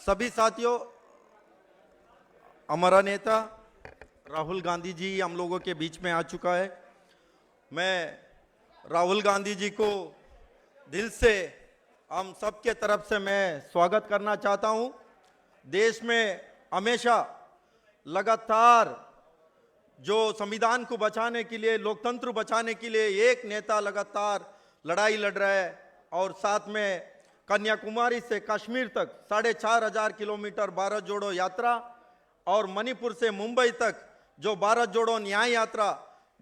सभी साथियों, हमारा नेता राहुल गांधी जी हम लोगों के बीच में आ चुका है। मैं राहुल गांधी जी को दिल से हम सबके तरफ से मैं स्वागत करना चाहता हूं। देश में हमेशा लगातार जो संविधान को बचाने के लिए, लोकतंत्र बचाने के लिए एक नेता लगातार लड़ाई लड़ रहा है, और साथ में कन्याकुमारी से कश्मीर तक 4,500 किलोमीटर भारत जोड़ो यात्रा, और मणिपुर से मुंबई तक जो भारत जोड़ो न्याय यात्रा,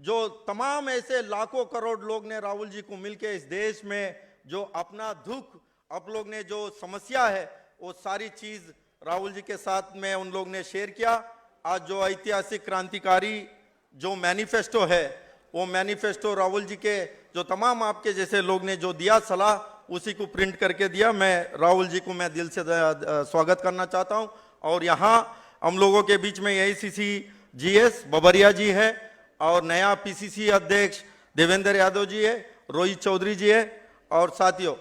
जो तमाम ऐसे लाखों करोड़ लोग ने राहुल जी को मिलके इस देश में जो अपना दुख, आप लोग ने जो समस्या है, वो सारी चीज राहुल जी के साथ में उन लोग ने शेयर किया। आज जो ऐतिहासिक क्रांतिकारी जो मैनिफेस्टो है, वो मैनिफेस्टो राहुल जी के जो तमाम आपके जैसे लोग ने जो दिया सलाह, उसी को प्रिंट करके दिया। मैं राहुल जी को मैं दिल से स्वागत करना चाहता हूं। और यहाँ हम लोगों के बीच में एआईसीसी जीएस बबरिया जी है, और नया पीसीसी अध्यक्ष देवेंद्र यादव जी है, रोहित चौधरी जी है। और साथियों,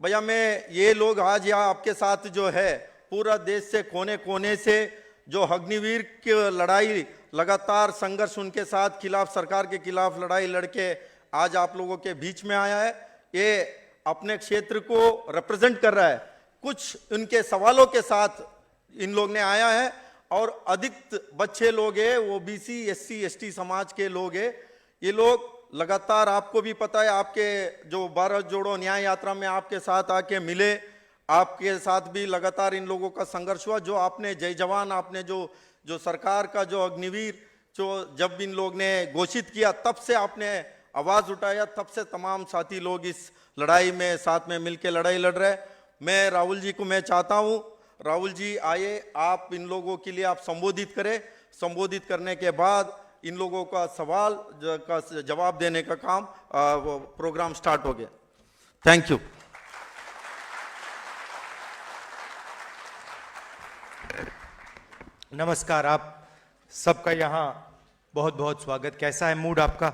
भैया मैं ये लोग आज यहाँ आपके साथ जो है, पूरा देश से कोने कोने से जो अग्निवीर की लड़ाई लगातार संघर्ष उनके साथ खिलाफ, सरकार के खिलाफ लड़ाई लड़के आज आप लोगों के बीच में आया है। ये अपने क्षेत्र को रिप्रेजेंट कर रहा है। कुछ उनके सवालों के साथ इन लोग ने आया है, और अधिक बच्चे लोग हैं, वो बीसी एससी एसटी समाज के लोग हैं। ये लोग लगातार, आपको भी पता है, आपके जो भारत जोड़ो न्याय यात्रा में आपके साथ आके मिले, आपके साथ भी लगातार इन लोगों का संघर्ष हुआ। जो आपने जय जवान, आपने जो सरकार का जो अग्निवीर जो जब इन लोग ने घोषित किया, तब से आपने आवाज उठाया, तब से तमाम साथी लोग इस लड़ाई में साथ में मिलकर लड़ाई लड़ रहे हैं। मैं राहुल जी को मैं चाहता हूं, राहुल जी आइए, आप इन लोगों के लिए आप संबोधित करें। संबोधित करने के बाद इन लोगों का सवाल का जवाब देने का काम प्रोग्राम स्टार्ट हो गया। Thank you. नमस्कार, आप सबका यहाँ बहुत बहुत स्वागत। कैसा है मूड आपका?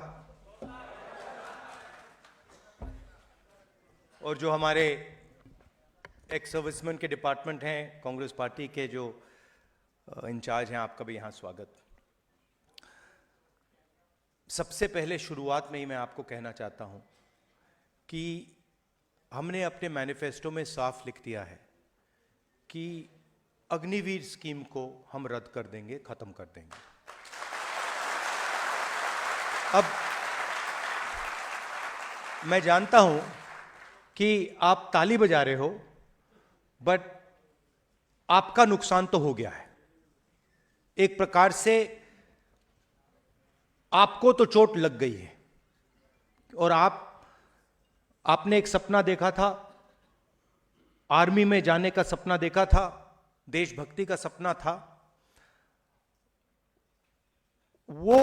और जो हमारे एक्स सर्विसमैन के डिपार्टमेंट हैं, कांग्रेस पार्टी के जो इंचार्ज हैं, आपका भी यहाँ स्वागत। सबसे पहले शुरुआत में ही मैं आपको कहना चाहता हूँ कि हमने अपने मैनिफेस्टो में साफ लिख दिया है कि अग्निवीर स्कीम को हम रद्द कर देंगे, खत्म कर देंगे। अब मैं जानता हूं कि आप ताली बजा रहे हो, बट आपका नुकसान तो हो गया है। एक प्रकार से आपको तो चोट लग गई है, और आपने एक सपना देखा था, आर्मी में जाने का सपना देखा था, देशभक्ति का सपना था। वो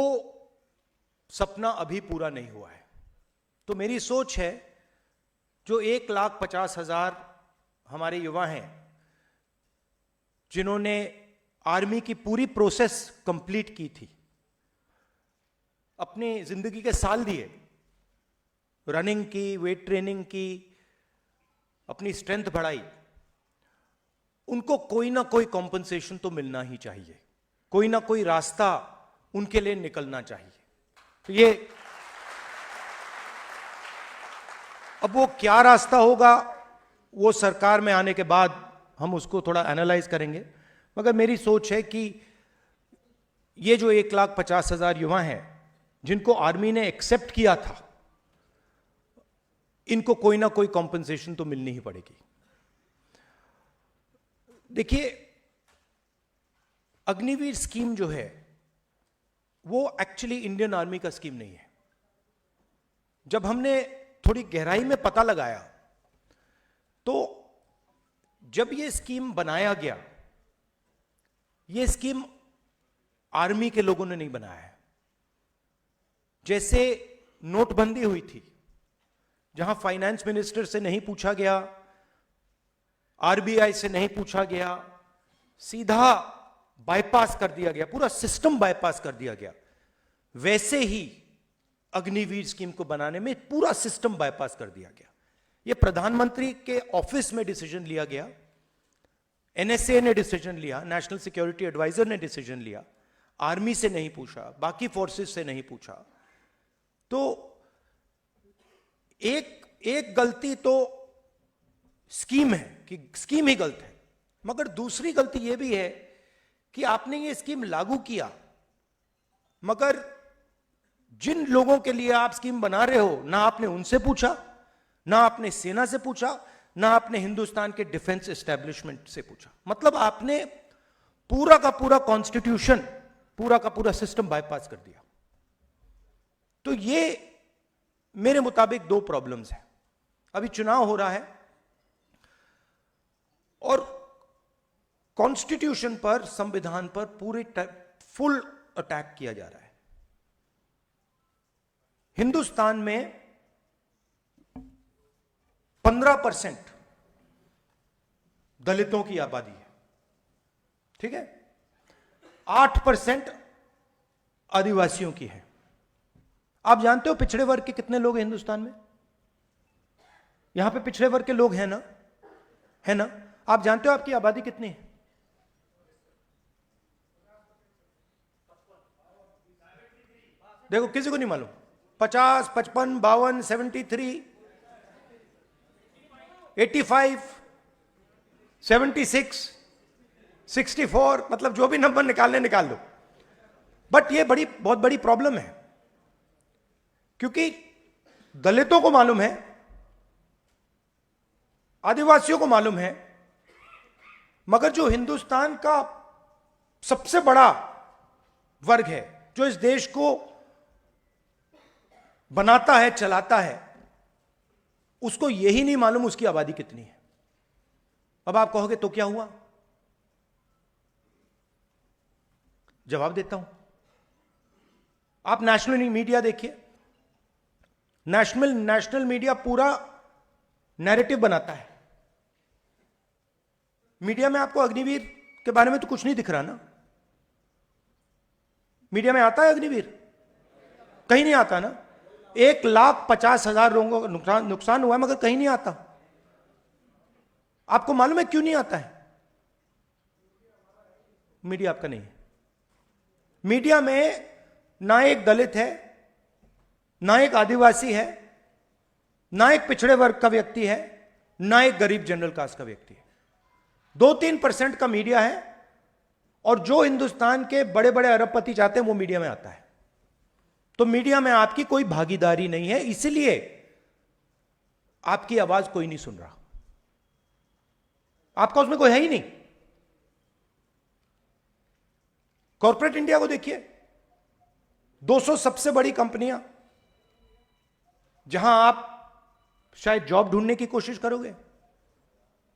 सपना अभी पूरा नहीं हुआ है। तो मेरी सोच है, जो 1,50,000 हमारे युवा हैं जिन्होंने आर्मी की पूरी प्रोसेस कंप्लीट की थी, अपनी जिंदगी के साल दिए, रनिंग की, वेट ट्रेनिंग की, अपनी स्ट्रेंथ बढ़ाई, उनको कोई ना कोई कॉम्पनसेशन तो मिलना ही चाहिए, कोई ना कोई रास्ता उनके लिए निकलना चाहिए। तो ये अब वो क्या रास्ता होगा, वो सरकार में आने के बाद हम उसको थोड़ा एनालाइज करेंगे। मगर मेरी सोच है कि ये जो 1,50,000 युवा हैं जिनको आर्मी ने एक्सेप्ट किया था, इनको कोई ना कोई कॉम्पनसेशन तो मिलनी ही पड़ेगी। देखिए, अग्निवीर स्कीम जो है वो एक्चुअली इंडियन आर्मी का स्कीम नहीं है। जब हमने थोड़ी गहराई में पता लगाया, तो जब ये स्कीम बनाया गया, ये स्कीम आर्मी के लोगों ने नहीं बनाया है। जैसे नोटबंदी हुई थी, जहां फाइनेंस मिनिस्टर से नहीं पूछा गया, आरबीआई से नहीं पूछा गया, सीधा बाईपास कर दिया गया, पूरा सिस्टम बाईपास कर दिया गया, वैसे ही अग्निवीर स्कीम को बनाने में पूरा सिस्टम बाईपास कर दिया गया। यह प्रधानमंत्री के ऑफिस में डिसीजन लिया गया एनएसए ने डिसीजन लिया, नेशनल सिक्योरिटी एडवाइजर ने डिसीजन लिया, आर्मी से नहीं पूछा, बाकी फोर्सेस से नहीं पूछा, तो एक गलती तो स्कीम है कि स्कीम ही गलत है, मगर दूसरी गलती यह भी है कि आपने ये स्कीम लागू किया, मगर जिन लोगों के लिए आप स्कीम बना रहे हो ना आपने उनसे पूछा, ना आपने सेना से पूछा, ना आपने हिंदुस्तान के डिफेंस एस्टेब्लिशमेंट से पूछा। मतलब आपने पूरा का पूरा कॉन्स्टिट्यूशन, पूरा का पूरा सिस्टम बाईपास कर दिया। तो ये मेरे मुताबिक दो प्रॉब्लम्स हैं। अभी चुनाव हो रहा है और कॉन्स्टिट्यूशन पर, संविधान पर पूरे फुल अटैक किया जा रहा है। हिंदुस्तान में 15% दलितों की आबादी है, ठीक है, 8% आदिवासियों की है। आप जानते हो पिछड़े वर्ग के कितने लोग हैं हिंदुस्तान में? यहां पे पिछड़े वर्ग के लोग हैं ना, है ना? आप जानते हो आपकी आबादी कितनी है? देखो किसी को नहीं मालूम। 50, 55, 52, 73, 85, 76, 64, मतलब जो भी नंबर निकालने निकाल लो। बट ये बहुत बड़ी प्रॉब्लम है, क्योंकि दलितों को मालूम है, आदिवासियों को मालूम है, मगर जो हिंदुस्तान का सबसे बड़ा वर्ग है, जो इस देश को बनाता है, चलाता है, उसको यही नहीं मालूम उसकी आबादी कितनी है। अब आप कहोगे तो क्या हुआ? जवाब देता हूं। आप नेशनल मीडिया देखिए, नेशनल मीडिया पूरा नैरेटिव बनाता है। मीडिया में आपको अग्निवीर के बारे में तो कुछ नहीं दिख रहा ना। मीडिया में आता है अग्निवीर? कहीं नहीं आता ना। 1,50,000 लोगों को नुकसान हुआ है, मगर कहीं नहीं आता। आपको मालूम है क्यों नहीं आता है? मीडिया आपका नहीं है। मीडिया में ना एक दलित है, ना एक आदिवासी है, ना एक पिछड़े वर्ग का व्यक्ति है, ना एक गरीब जनरल कास्ट का व्यक्ति है। 2-3% का मीडिया है, और जो हिंदुस्तान के बड़े बड़े अरबपति चाहते हैं वो मीडिया में आता है। तो मीडिया में आपकी कोई भागीदारी नहीं है, इसलिए आपकी आवाज कोई नहीं सुन रहा। आपका उसमें कोई है ही नहीं। कॉर्पोरेट इंडिया को देखिए, 200 सबसे बड़ी कंपनियां, जहां आप शायद जॉब ढूंढने की कोशिश करोगे,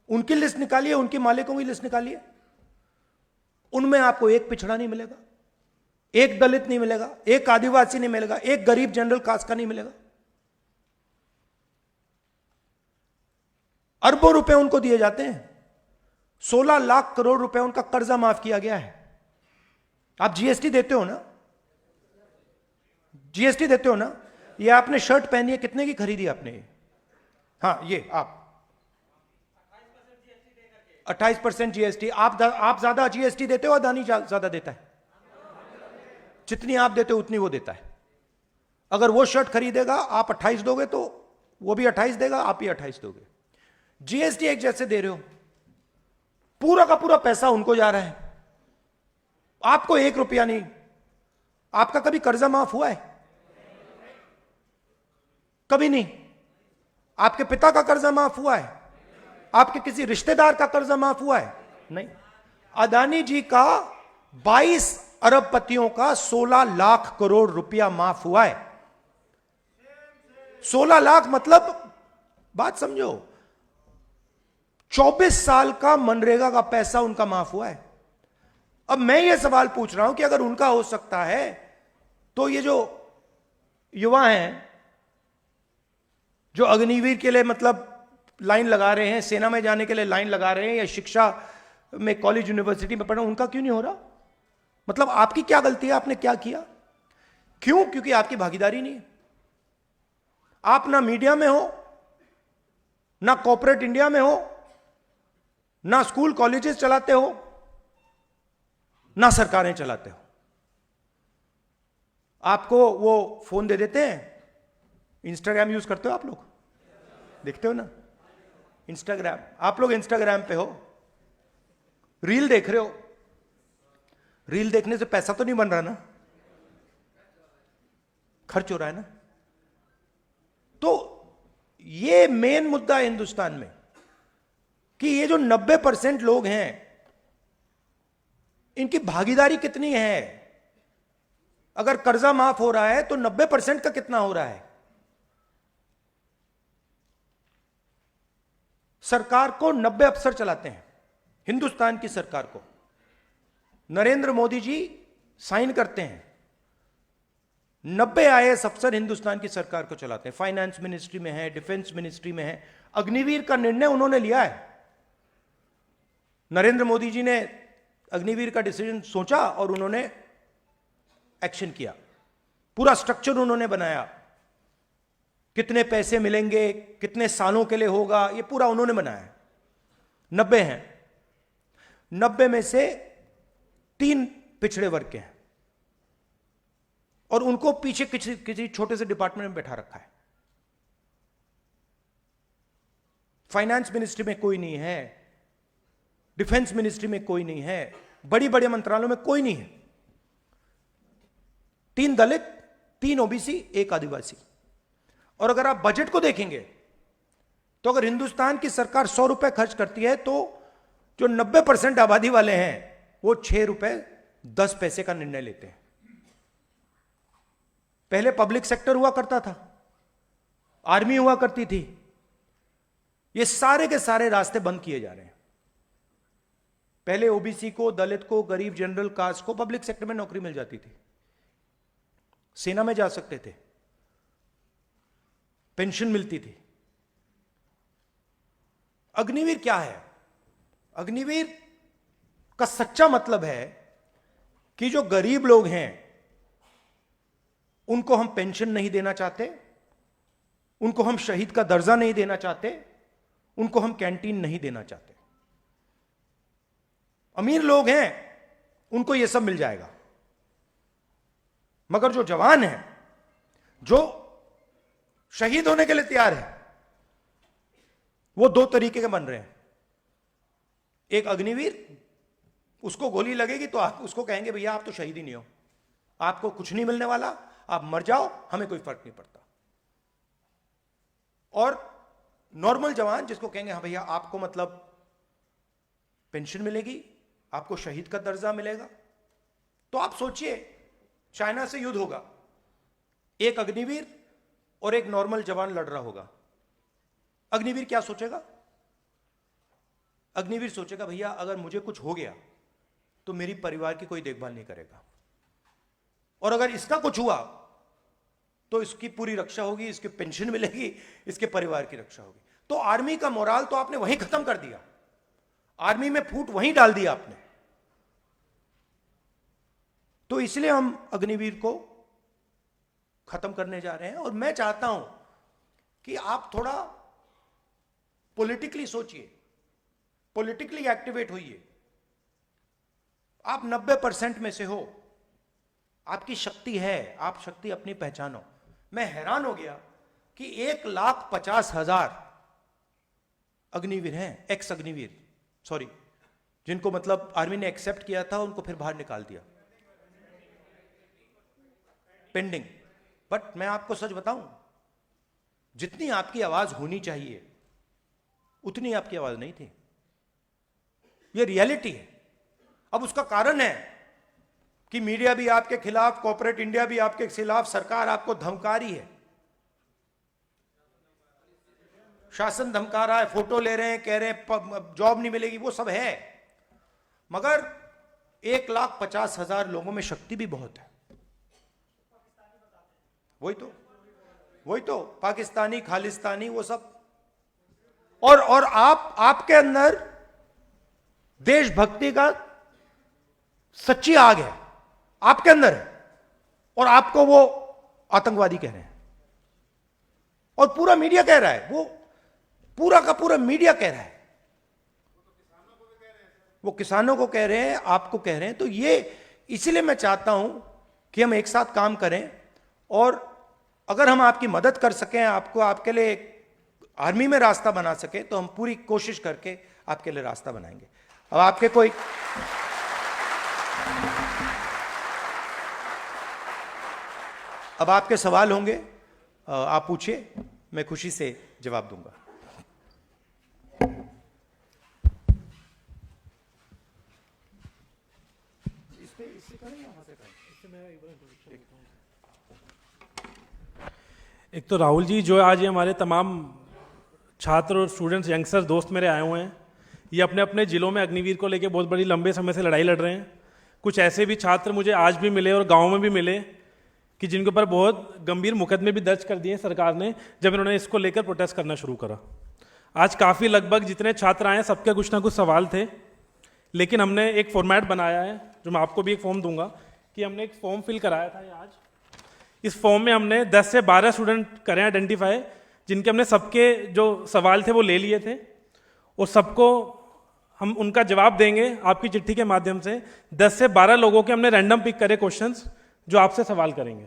उनकी लिस्ट निकालिए, उनके मालिकों की लिस्ट निकालिए, उनमें आपको एक पिछड़ा नहीं मिलेगा, एक दलित नहीं मिलेगा, एक आदिवासी नहीं मिलेगा, एक गरीब जनरल कास्ट का नहीं मिलेगा। अरबों रुपए उनको दिए जाते हैं। 16 लाख करोड़ रुपए उनका कर्जा माफ किया गया है। आप जीएसटी देते हो ना? जीएसटी देते हो ना? ये आपने शर्ट पहनी है, कितने की खरीदी आपने? हाँ, ये आप 28% जीएसटी। आप ज्यादा जीएसटी देते हो, अदानी ज्यादा देता है? जितनी आप देते हो उतनी वो देता है। अगर वो शर्ट खरीदेगा, आप 28 दोगे तो वो भी 28 देगा, आप भी 28 दोगे। जीएसटी एक जैसे दे रहे हो, पूरा का पूरा पैसा उनको जा रहा है, आपको 1 रुपया नहीं। आपका कभी कर्जा माफ हुआ है? कभी नहीं। आपके पिता का कर्जा माफ हुआ है? आपके किसी रिश्तेदार का कर्जा माफ हुआ है? नहीं। अदानी जी का 22 अरबपतियों का 16 लाख करोड़ रुपया माफ हुआ है। 16 लाख मतलब, बात समझो, 24 साल का मनरेगा का पैसा उनका माफ हुआ है। अब मैं ये सवाल पूछ रहा हूं कि अगर उनका हो सकता है, तो ये जो युवा हैं, जो अग्निवीर के लिए मतलब लाइन लगा रहे हैं, सेना में जाने के लिए लाइन लगा रहे हैं, या शिक्षा में कॉलेज यूनिवर्सिटी में पढ़ रहे हैं, उनका क्यों नहीं हो रहा? मतलब आपकी क्या गलती है? आपने क्या किया? क्यों? क्योंकि आपकी भागीदारी नहीं है। आप ना मीडिया में हो, ना कॉर्पोरेट इंडिया में हो, ना स्कूल कॉलेजेस चलाते हो, ना सरकारें चलाते हो। आपको वो फोन दे देते हैं। इंस्टाग्राम यूज करते हो आप लोग? देखते हो ना इंस्टाग्राम? आप लोग इंस्टाग्राम पे हो, रील देख रहे हो। रील देखने से पैसा तो नहीं बन रहा ना, खर्च हो रहा है ना। तो ये मेन मुद्दा है हिंदुस्तान में कि ये जो 90% लोग हैं, इनकी भागीदारी कितनी है। अगर कर्जा माफ हो रहा है तो 90% का कितना हो रहा है। सरकार को 90 अफसर चलाते हैं, हिंदुस्तान की सरकार को नरेंद्र मोदी जी साइन करते हैं। 90 आईएएस अफसर हिंदुस्तान की सरकार को चलाते हैं। फाइनेंस मिनिस्ट्री में है, डिफेंस मिनिस्ट्री में है। अग्निवीर का निर्णय उन्होंने लिया है। नरेंद्र मोदी जी ने अग्निवीर का डिसीजन सोचा और उन्होंने एक्शन किया। पूरा स्ट्रक्चर उन्होंने बनाया, कितने पैसे मिलेंगे, कितने सालों के लिए होगा, ये पूरा उन्होंने बनाया। 90 हैं, 90 में से 3 पिछड़े वर्ग के हैं और उनको पीछे किसी छोटे से डिपार्टमेंट में बैठा रखा है। फाइनेंस मिनिस्ट्री में कोई नहीं है, डिफेंस मिनिस्ट्री में कोई नहीं है, बड़ी बड़े मंत्रालयों में कोई नहीं है। 3 दलित, 3 ओबीसी, 1 आदिवासी। और अगर आप बजट को देखेंगे तो अगर हिंदुस्तान की सरकार 100 रुपए खर्च करती है तो जो 90% आबादी वाले हैं वो 6 रुपए 10 पैसे का निर्णय लेते हैं। पहले पब्लिक सेक्टर हुआ करता था, आर्मी हुआ करती थी, ये सारे के सारे रास्ते बंद किए जा रहे हैं। पहले ओबीसी को, दलित को, गरीब जनरल कास्ट को पब्लिक सेक्टर में नौकरी मिल जाती थी, सेना में जा सकते थे, पेंशन मिलती थी। अग्निवीर क्या है? अग्निवीर का सच्चा मतलब है कि जो गरीब लोग हैं उनको हम पेंशन नहीं देना चाहते, उनको हम शहीद का दर्जा नहीं देना चाहते, उनको हम कैंटीन नहीं देना चाहते। अमीर लोग हैं उनको यह सब मिल जाएगा, मगर जो जवान हैं, जो शहीद होने के लिए तैयार है, वो 2 तरीके के बन रहे हैं। एक अग्निवीर, उसको गोली लगेगी तो आप उसको कहेंगे भैया आप तो शहीद ही नहीं हो, आपको कुछ नहीं मिलने वाला, आप मर जाओ, हमें कोई फर्क नहीं पड़ता। और नॉर्मल जवान जिसको कहेंगे हाँ भैया आपको मतलब पेंशन मिलेगी, आपको शहीद का दर्जा मिलेगा। तो आप सोचिए चाइना से युद्ध होगा, एक अग्निवीर और एक नॉर्मल जवान लड़ रहा होगा। अग्निवीर क्या सोचेगा? अग्निवीर सोचेगा भैया अगर मुझे कुछ हो गया तो मेरी परिवार की कोई देखभाल नहीं करेगा, और अगर इसका कुछ हुआ तो इसकी पूरी रक्षा होगी, इसकी पेंशन मिलेगी, इसके परिवार की रक्षा होगी। तो आर्मी का मोराल तो आपने वहीं खत्म कर दिया, आर्मी में फूट वहीं डाल दिया आपने। तो इसलिए हम अग्निवीर को खत्म करने जा रहे हैं। और मैं चाहता हूं कि आप थोड़ा पॉलिटिकली सोचिए, पॉलिटिकली एक्टिवेट होइए। आप 90% में से हो, आपकी शक्ति है, आप शक्ति अपनी पहचानो। मैं हैरान हो गया कि 1,50,000 अग्निवीर हैं, एक्स अग्निवीर, सॉरी, जिनको मतलब आर्मी ने एक्सेप्ट किया था उनको फिर बाहर निकाल दिया, पेंडिंग। बट मैं आपको सच बताऊं, जितनी आपकी आवाज होनी चाहिए उतनी आपकी आवाज नहीं थी। यह रियलिटी है। अब उसका कारण है कि मीडिया भी आपके खिलाफ, कॉर्पोरेट इंडिया भी आपके खिलाफ, सरकार आपको धमका रही है, शासन धमका रहा है, फोटो ले रहे हैं, कह रहे हैं जॉब नहीं मिलेगी, वो सब है। मगर 1,50,000 लोगों में शक्ति भी बहुत है। वही तो पाकिस्तानी, खालिस्तानी, वो सब। और आपके अंदर देशभक्ति का सच्ची आग है, आपके अंदर है, और आपको वो आतंकवादी कह रहे हैं। और पूरा मीडिया कह रहा है, वो पूरा का पूरा मीडिया कह रहा है। वो किसानों को कह रहे हैं, आपको कह रहे हैं। तो ये इसीलिए मैं चाहता हूं कि हम एक साथ काम करें, और अगर हम आपकी मदद कर सकें, आपको आपके लिए एक आर्मी में रास्ता बना सके, तो हम पूरी कोशिश करके आपके लिए रास्ता बनाएंगे। अब आपके कोई अब आपके सवाल होंगे, आप पूछिए, मैं खुशी से जवाब दूंगा। एक तो राहुल जी, जो आज ये हमारे तमाम छात्र और स्टूडेंट्स, यंगस्टर्स, दोस्त मेरे आए हुए हैं, ये अपने अपने ज़िलों में अग्निवीर को लेके बहुत बड़ी लंबे समय से लड़ाई लड़ रहे हैं। कुछ ऐसे भी छात्र मुझे आज भी मिले और गाँव में भी मिले कि जिनके ऊपर बहुत गंभीर मुकदमे भी दर्ज कर दिए सरकार ने, जब इन्होंने इसको लेकर प्रोटेस्ट करना शुरू करा। आज काफ़ी लगभग जितने छात्र आए हैं सबके कुछ ना कुछ सवाल थे, लेकिन हमने एक फॉर्मेट बनाया है, जो मैं आपको भी एक फॉर्म दूंगा, कि हमने एक फॉर्म फिल कराया था ये आज। इस फॉर्म में हमने 10 से 12 स्टूडेंट करें आइडेंटिफाई, जिनके हमने सबके जो सवाल थे वो ले लिए थे, और सबको हम उनका जवाब देंगे आपकी चिट्ठी के माध्यम से। 10 से 12 लोगों के हमने रैंडम पिक करे क्वेश्चंस जो आपसे सवाल करेंगे।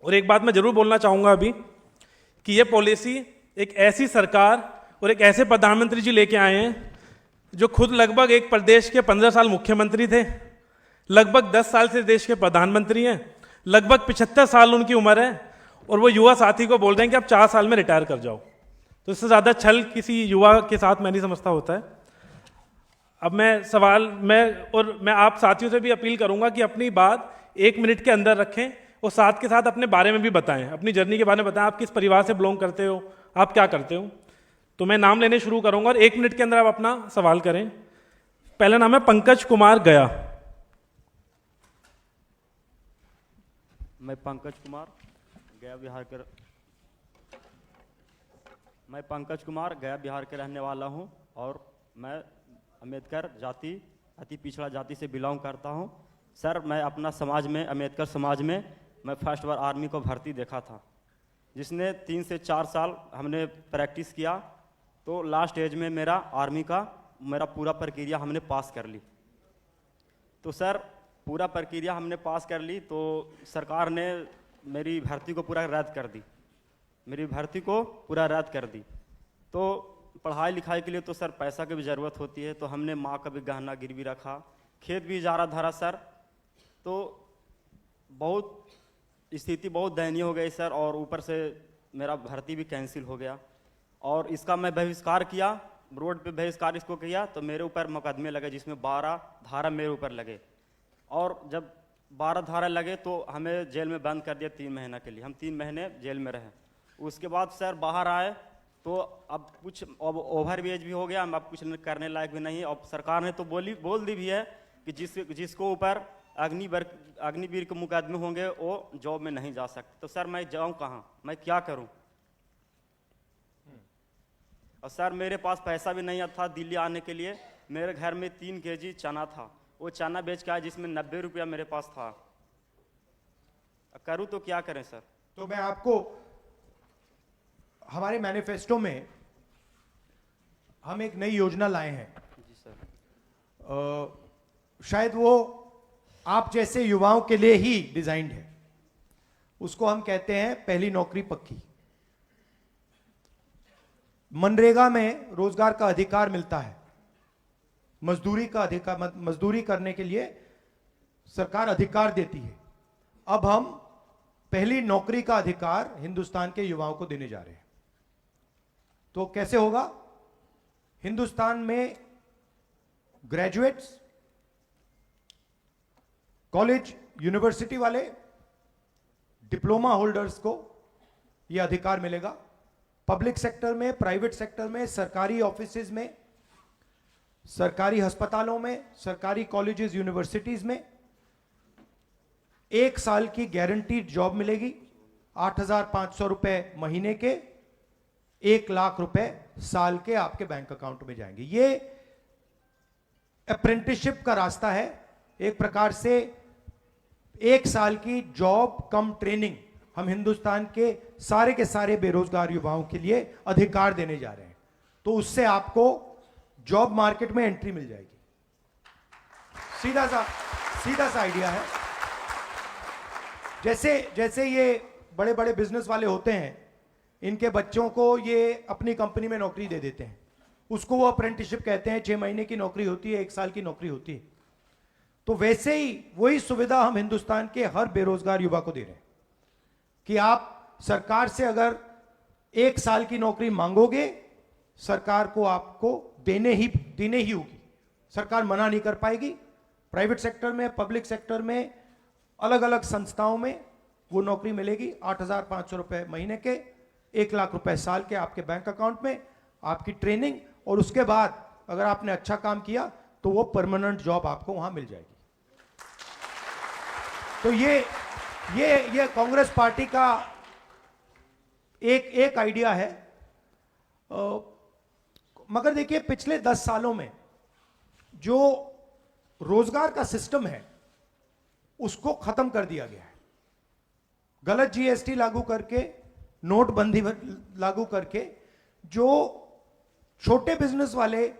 और एक बात मैं जरूर बोलना चाहूँगा अभी, कि ये पॉलिसी एक ऐसी सरकार और एक ऐसे प्रधानमंत्री जी लेके आए हैं जो खुद लगभग एक प्रदेश के 15 साल मुख्यमंत्री थे, लगभग 10 साल से देश के प्रधानमंत्री हैं, लगभग 75 साल उनकी उम्र है, और वो युवा साथी को बोल रहे हैं कि आप 4 साल में रिटायर कर जाओ। तो इससे ज़्यादा छल किसी युवा के साथ मैं नहीं समझता होता है। अब मैं आप साथियों से भी अपील करूंगा कि अपनी बात 1 मिनट के अंदर रखें, और साथ के साथ अपने बारे में भी बताएं, अपनी जर्नी के बारे में बताएं, आप किस परिवार से बिलोंग करते हो, आप क्या करते हो। तो मैं नाम लेने शुरू करूंगा और 1 मिनट के अंदर आप अपना सवाल करें। पहला नाम है पंकज कुमार गया। मैं पंकज कुमार गया बिहार के रहने वाला हूं, और मैं अम्बेडकर जाति, अति पिछड़ा जाति से बिलोंग करता हूं। सर, मैं अपना समाज में, अम्बेडकर समाज में, मैं फर्स्ट बार आर्मी को भर्ती देखा था, जिसने 3 से 4 साल हमने प्रैक्टिस किया, तो लास्ट एज में मेरा आर्मी का पूरा प्रक्रिया हमने पास कर ली। तो सर, पूरा प्रक्रिया हमने पास कर ली, तो सरकार ने मेरी भर्ती को पूरा रद्द कर दी। तो पढ़ाई लिखाई के लिए तो सर पैसा की भी ज़रूरत होती है, तो हमने माँ का भी गहना गिरवी रखा, खेत भी इजारा धरा सर। तो स्थिति बहुत दयनीय हो गई सर, और ऊपर से मेरा भर्ती भी कैंसिल हो गया, और इसका मैं बहिष्कार किया, रोड पे बहिष्कार इसको किया, तो मेरे ऊपर मुकदमे लगे, जिसमें 12 धारा मेरे ऊपर लगे, और जब 12 धारा लगे तो हमें जेल में बंद कर दिया 3 महीने के लिए। हम 3 महीने जेल में रहे। उसके बाद सर बाहर आए, तो अब कुछ ओवर एज भी हो गया, हम अब कुछ करने लायक भी नहीं है। और सरकार ने तो बोल दी भी है कि जिसको ऊपर अग्निवीर के मुकदमे होंगे वो जॉब में नहीं जा सकते। तो सर, मैं जाऊं कहाँ, मैं क्या करूं? और सर, मेरे पास पैसा भी नहीं था दिल्ली आने के लिए। मेरे घर में 3 kg चना था, वो चना बेच के आया, जिसमें 90 रुपया मेरे पास था। करूं तो क्या करें सर? तो मैं आपको, हमारे मैनिफेस्टो में हम एक नई योजना लाए हैं। जी सर। शायद वो आप जैसे युवाओं के लिए ही डिजाइन्ड है। उसको हम कहते हैं पहली नौकरी पक्की। मनरेगा में रोजगार का अधिकार मिलता है, मजदूरी का अधिकार, मजदूरी करने के लिए सरकार अधिकार देती है। अब हम पहली नौकरी का अधिकार हिंदुस्तान के युवाओं को देने जा रहे हैं। तो कैसे होगा? हिंदुस्तान में ग्रेजुएट्स, कॉलेज, यूनिवर्सिटी वाले, डिप्लोमा होल्डर्स को यह अधिकार मिलेगा। पब्लिक सेक्टर में, प्राइवेट सेक्टर में, सरकारी ऑफिसेज में, सरकारी अस्पतालों में, सरकारी कॉलेजेस, यूनिवर्सिटीज में 1 साल की गारंटीड जॉब मिलेगी। 8,500 रुपए महीने के, 1 लाख रुपए साल के आपके बैंक अकाउंट में जाएंगे। ये अप्रेंटिसशिप का रास्ता है। एक प्रकार से 1 साल की जॉब कम ट्रेनिंग हम हिंदुस्तान के सारे बेरोजगार युवाओं के लिए अधिकार देने जा रहे हैं। तो उससे आपको जॉब मार्केट में एंट्री मिल जाएगी। सीधा सा आइडिया है। जैसे ये बड़े बड़े बिजनेस वाले होते हैं, इनके बच्चों को ये अपनी कंपनी में नौकरी दे देते हैं, उसको वो अप्रेंटिसशिप कहते हैं, 6 महीने की नौकरी होती है, 1 साल की नौकरी होती है। तो वैसे ही वही सुविधा हम हिंदुस्तान के हर बेरोजगार युवा को दे रहे हैं कि आप सरकार से अगर 1 साल की नौकरी मांगोगे, सरकार को आपको देने ही होगी, सरकार मना नहीं कर पाएगी। प्राइवेट सेक्टर में, पब्लिक सेक्टर में, अलग अलग संस्थाओं में वो नौकरी मिलेगी। 8,500 रुपए महीने के, 1 लाख रुपए साल के आपके बैंक अकाउंट में, आपकी ट्रेनिंग, और उसके बाद अगर आपने अच्छा काम किया तो वो परमानेंट जॉब आपको वहां मिल जाएगी। तो ये कांग्रेस पार्टी का एक आइडिया है। मगर देखिए, पिछले 10 सालों में जो रोजगार का सिस्टम है उसको खत्म कर दिया गया है। गलत जीएसटी लागू करके, नोटबंदी लागू करके, जो छोटे बिजनेस वाले,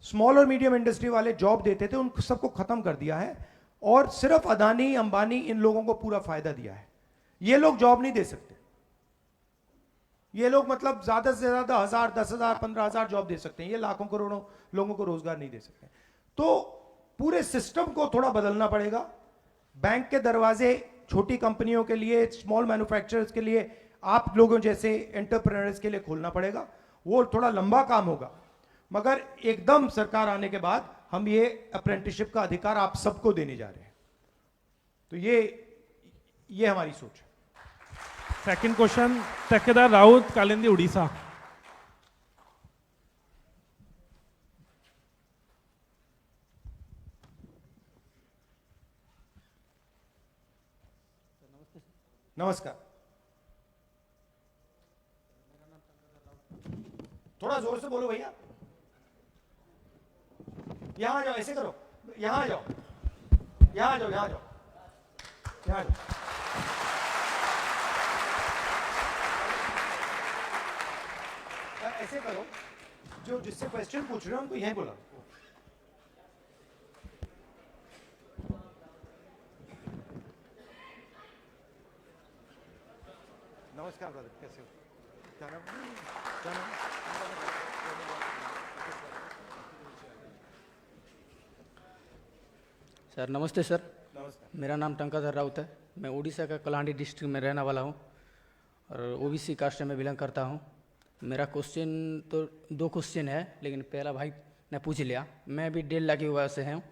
स्मॉल और मीडियम इंडस्ट्री वाले जॉब देते थे, उन सबको खत्म कर दिया है और सिर्फ अदानी, अंबानी, इन लोगों को पूरा फायदा दिया है। ये लोग जॉब नहीं दे सकते। ये लोग मतलब ज्यादा से ज्यादा 1,000, 10,000, 15,000 जॉब दे सकते हैं। ये लाखों करोड़ों लोगों को रोजगार नहीं दे सकते। तो पूरे सिस्टम को थोड़ा बदलना पड़ेगा। बैंक के दरवाजे छोटी कंपनियों के लिए, स्मॉल मैन्युफैक्चरर्स के लिए, आप लोगों जैसे एंटरप्रेन्योर्स के लिए खोलना पड़ेगा। वो थोड़ा लंबा काम होगा, मगर एकदम सरकार आने के बाद हम ये अप्रेंटिसशिप का अधिकार आप सबको देने जा रहे हैं। तो ये हमारी सोच है। सेकंड क्वेश्चन, ठेकेदार राउत, कालिंदी, उड़ीसा। नमस्कार। थोड़ा जोर से बोलो भैया। यहां आ जाओ, ऐसे करो, यहां आ जाओ, यहां आ जाओ, यहां आ जाओ, यहां आ जाओ। ऐसे करो, जो जिससे क्वेश्चन पूछ रहे हो उनको यहीं बोला। नमस्कार ब्रदर, कैसे हो? क्या नाम? क्या नाम? सर नमस्ते सर। नमस्कार। मेरा नाम टंकाधर राउत है। मैं उड़ीसा का कलाहांडी डिस्ट्रिक्ट में रहने वाला हूँ और ओबीसी कास्ट में बिलोंग करता हूँ। मेरा क्वेश्चन तो 2 क्वेश्चन है, लेकिन पहला भाई ने पूछ लिया। मैं भी 1.5 लाख की वजह से हूँ,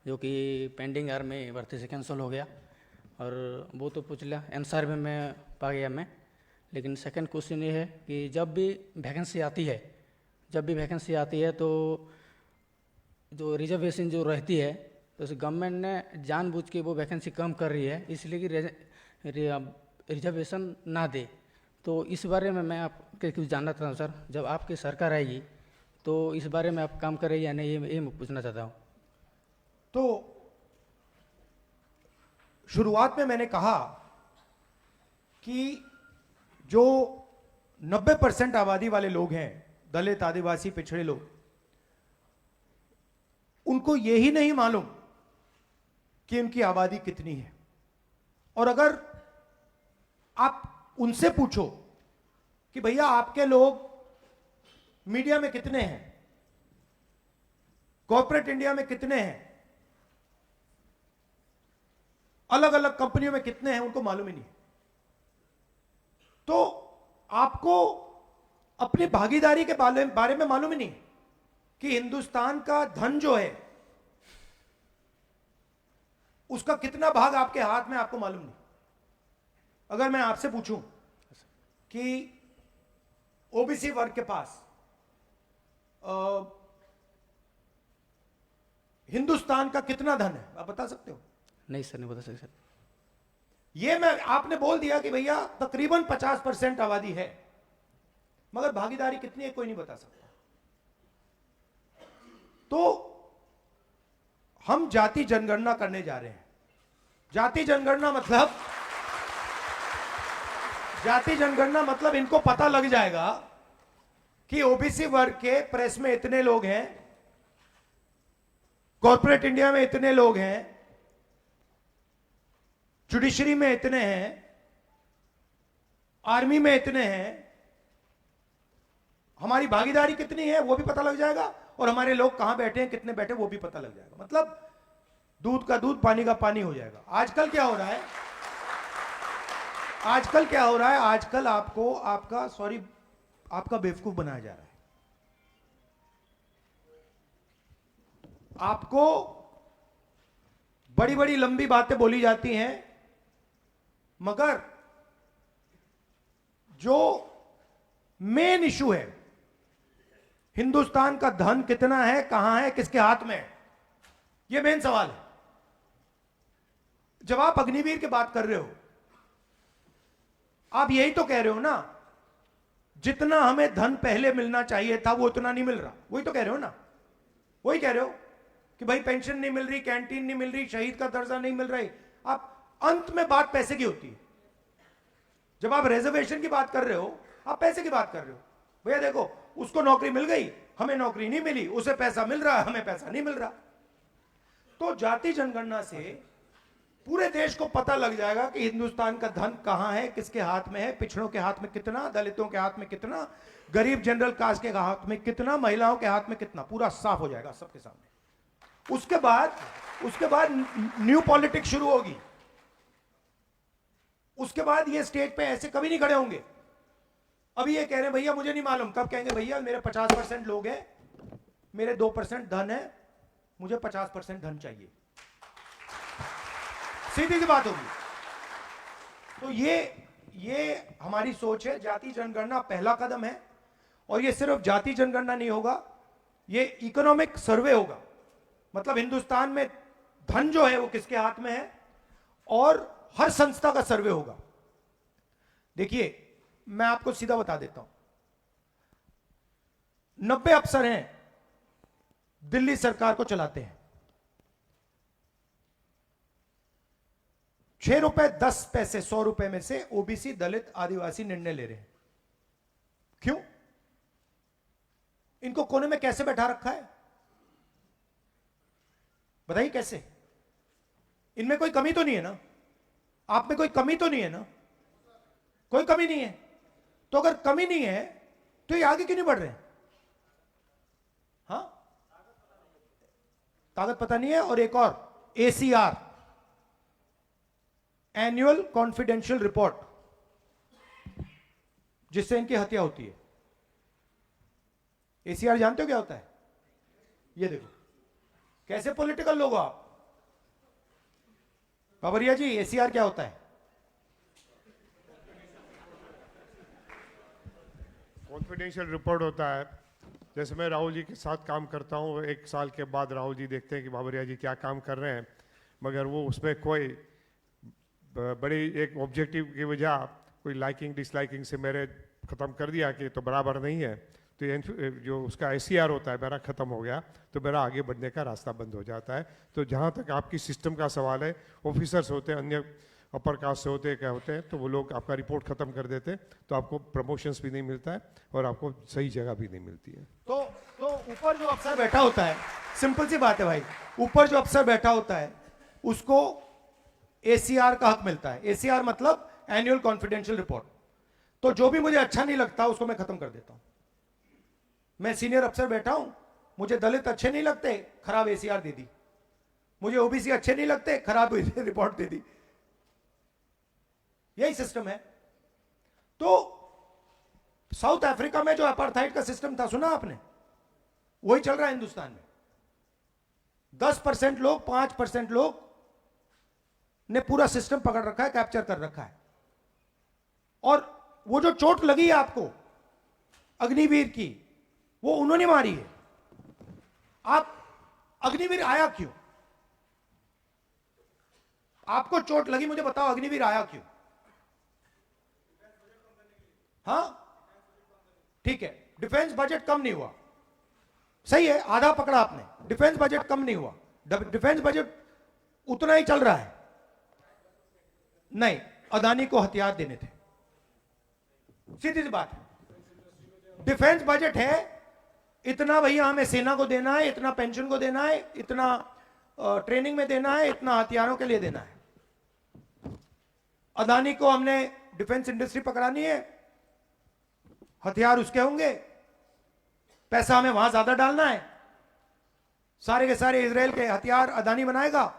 जो कि पेंडिंग आर में भर्ती से कैंसिल हो गया, और वो तो पूछ लिया, आंसर में मैं पा गया मैं। लेकिन सेकंड क्वेश्चन ये है कि जब भी वैकेंसी आती है तो जो रिजर्वेशन जो रहती है, तो गवर्नमेंट ने जानबूझ के वो वैकेंसी कम कर रही है, इसलिए कि रिजर्वेशन ना दे। तो इस बारे में मैं आपके कुछ जानना चाहता हूँ सर। जब आपकी सरकार आएगी तो इस बारे में आप काम करेंगे या नहीं, ये मैं पूछना चाहता हूँ। तो शुरुआत में मैंने कहा कि जो 90% आबादी वाले लोग हैं, दलित, आदिवासी, पिछड़े लोग, उनको यही नहीं मालूम कि उनकी आबादी कितनी है। और अगर आप उनसे पूछो कि भैया आपके लोग मीडिया में कितने हैं, कॉर्पोरेट इंडिया में कितने हैं, अलग अलग कंपनियों में कितने हैं, उनको मालूम ही नहीं। तो आपको अपनी भागीदारी के बारे में मालूम ही नहीं कि हिंदुस्तान का धन जो है उसका कितना भाग आपके हाथ में, आपको मालूम नहीं। अगर मैं आपसे पूछूं कि ओबीसी वर्ग के पास हिंदुस्तान का कितना धन है, आप बता सकते हो? नहीं सर, नहीं बता सकते सर। ये मैं आपने बोल दिया कि भैया तकरीबन 50% आबादी है, मगर भागीदारी कितनी है कोई नहीं बता सकता। तो हम जाति जनगणना करने जा रहे हैं। जाति जनगणना मतलब इनको पता लग जाएगा कि ओबीसी वर्ग के प्रेस में इतने लोग हैं, कॉर्पोरेट इंडिया में इतने लोग हैं, जुडिशरी में इतने हैं, आर्मी में इतने हैं, हमारी भागीदारी कितनी है वो भी पता लग जाएगा, और हमारे लोग कहां बैठे हैं, कितने बैठे, वो भी पता लग जाएगा। मतलब दूध का दूध, पानी का पानी हो जाएगा। आजकल क्या हो रहा है, आजकल क्या हो रहा है, आजकल आपको आपका बेवकूफ बनाया जा रहा है। आपको बड़ी बड़ी लंबी बातें बोली जाती हैं, मगर जो मेन इशू है, हिंदुस्तान का धन कितना है, कहां है, किसके हाथ में है, यह मेन सवाल है। जब आप अग्निवीर की बात कर रहे हो, आप यही तो कह रहे हो ना, जितना हमें धन पहले मिलना चाहिए था वो उतना नहीं मिल रहा, वही तो कह रहे हो ना। वही कह रहे हो कि भाई पेंशन नहीं मिल रही, कैंटीन नहीं मिल रही, शहीद का दर्जा नहीं मिल रही। आप अंत में बात पैसे की होती है। जब आप रिजर्वेशन की बात कर रहे हो, आप पैसे की बात कर रहे हो। भैया देखो, उसको नौकरी मिल गई, हमें नौकरी नहीं मिली, उसे पैसा मिल रहा है, हमें पैसा नहीं मिल रहा। तो जाति जनगणना से पूरे देश को पता लग जाएगा कि हिंदुस्तान का धन कहां है, किसके हाथ में है, पिछड़ों के हाथ में कितना, दलितों के हाथ में कितना, गरीब जनरल कास्ट के हाथ में कितना, महिलाओं के हाथ में कितना, पूरा साफ हो जाएगा सबके सामने। उसके बाद न्यू पॉलिटिक्स शुरू होगी। उसके बाद ये स्टेज पे ऐसे कभी नहीं खड़े होंगे। अभी ये कह रहे हैं भैया मुझे नहीं मालूम, कब कहेंगे भैया मेरे 50% लोग हैं, मेरे 2% धन है, मुझे 50% धन चाहिए। सीधी सी बात होगी। तो ये हमारी सोच है। जाति जनगणना पहला कदम है, और ये सिर्फ जाति जनगणना नहीं होगा, ये इकोनॉमिक सर्वे होगा। मतलब हिंदुस्तान में धन जो है वो किसके हाथ में है, और हर संस्था का सर्वे होगा। देखिए मैं आपको सीधा बता देता हूं, 90 अफसर हैं दिल्ली सरकार को चलाते हैं। 6 रुपए 10 पैसे 100 रुपए में से ओबीसी, दलित, आदिवासी निर्णय ले रहे हैं। क्यों? इनको कोने में कैसे बैठा रखा है, बताइए कैसे? इनमें कोई कमी तो नहीं है ना, आप में कोई कमी तो नहीं है ना, कोई कमी नहीं है। तो अगर कमी नहीं है तो ये आगे क्यों नहीं बढ़ रहे हैं? हाँ, ताकत पता नहीं है। और एक और, एसीआर, एनुअल कॉन्फिडेंशियल रिपोर्ट, जिससे इनकी हत्या होती है। एसीआर जानते हो क्या होता है? ये देखो कैसे पॉलिटिकल लोग हो आप। बाबरिया जी, एसीआर क्या होता है? कॉन्फिडेंशियल रिपोर्ट होता है। जैसे मैं राहुल जी के साथ काम करता हूँ, 1 साल के बाद राहुल जी देखते हैं कि बाबरिया जी क्या काम कर रहे हैं, मगर वो उसमें कोई बड़ी एक ऑब्जेक्टिव की वजह कोई लाइकिंग डिसलाइकिंग से मेरे ख़त्म कर दिया कि तो बराबर नहीं है, तो जो उसका एसीआर होता है मेरा ख़त्म हो गया, तो मेरा आगे बढ़ने का रास्ता बंद हो जाता है। तो जहाँ तक आपकी सिस्टम का सवाल है, ऑफिसर्स होते हैं, अन्य अपर कास्ट से होते हैं, क्या होते हैं, तो वो लोग आपका रिपोर्ट ख़त्म कर देते हैं, तो आपको प्रमोशंस भी नहीं मिलता है और आपको सही जगह भी नहीं मिलती है। तो ऊपर जो अफसर बैठा होता है, सिंपल सी बात है भाई, ऊपर जो अफसर बैठा होता है उसको एसीआर का हक मिलता है। एसीआर मतलब एनुअल कॉन्फिडेंशियल रिपोर्ट। तो जो भी मुझे अच्छा नहीं लगता उसको मैं खत्म कर देता हूं। मैं सीनियर अफसर बैठा हूं, मुझे दलित अच्छे नहीं लगते, खराब एसीआर दे दी। मुझे ओबीसी अच्छे नहीं लगते, खराब रिपोर्ट दे दी। यही सिस्टम है। तो साउथ अफ्रीका में जो अपार्थाइड का सिस्टम था, सुना आपने? वही चल रहा है हिंदुस्तान में। 10% लोग, 5% लोग ने पूरा सिस्टम पकड़ रखा है, कैप्चर कर रखा है। और वो जो चोट लगी है आपको अग्निवीर की, वो उन्होंने मारी है। आप अग्निवीर आया क्यों? आपको चोट लगी, मुझे बताओ अग्निवीर आया क्यों? हाँ ठीक है, डिफेंस बजट कम नहीं हुआ, सही है, आधा पकड़ा आपने। डिफेंस बजट कम नहीं हुआ, डिफेंस बजट उतना ही चल रहा है। नहीं, अदानी को हथियार देने थे, सीधी सी बात है। डिफेंस बजट है इतना, भैया हमें सेना को देना है, इतना पेंशन को देना है, इतना ट्रेनिंग में देना है, इतना हथियारों के लिए देना है। अदानी को हमने डिफेंस इंडस्ट्री पकड़ानी है, हथियार उसके होंगे, पैसा हमें वहां ज्यादा डालना है, सारे के सारे इजराइल के हथियार अदानी बनाएगा।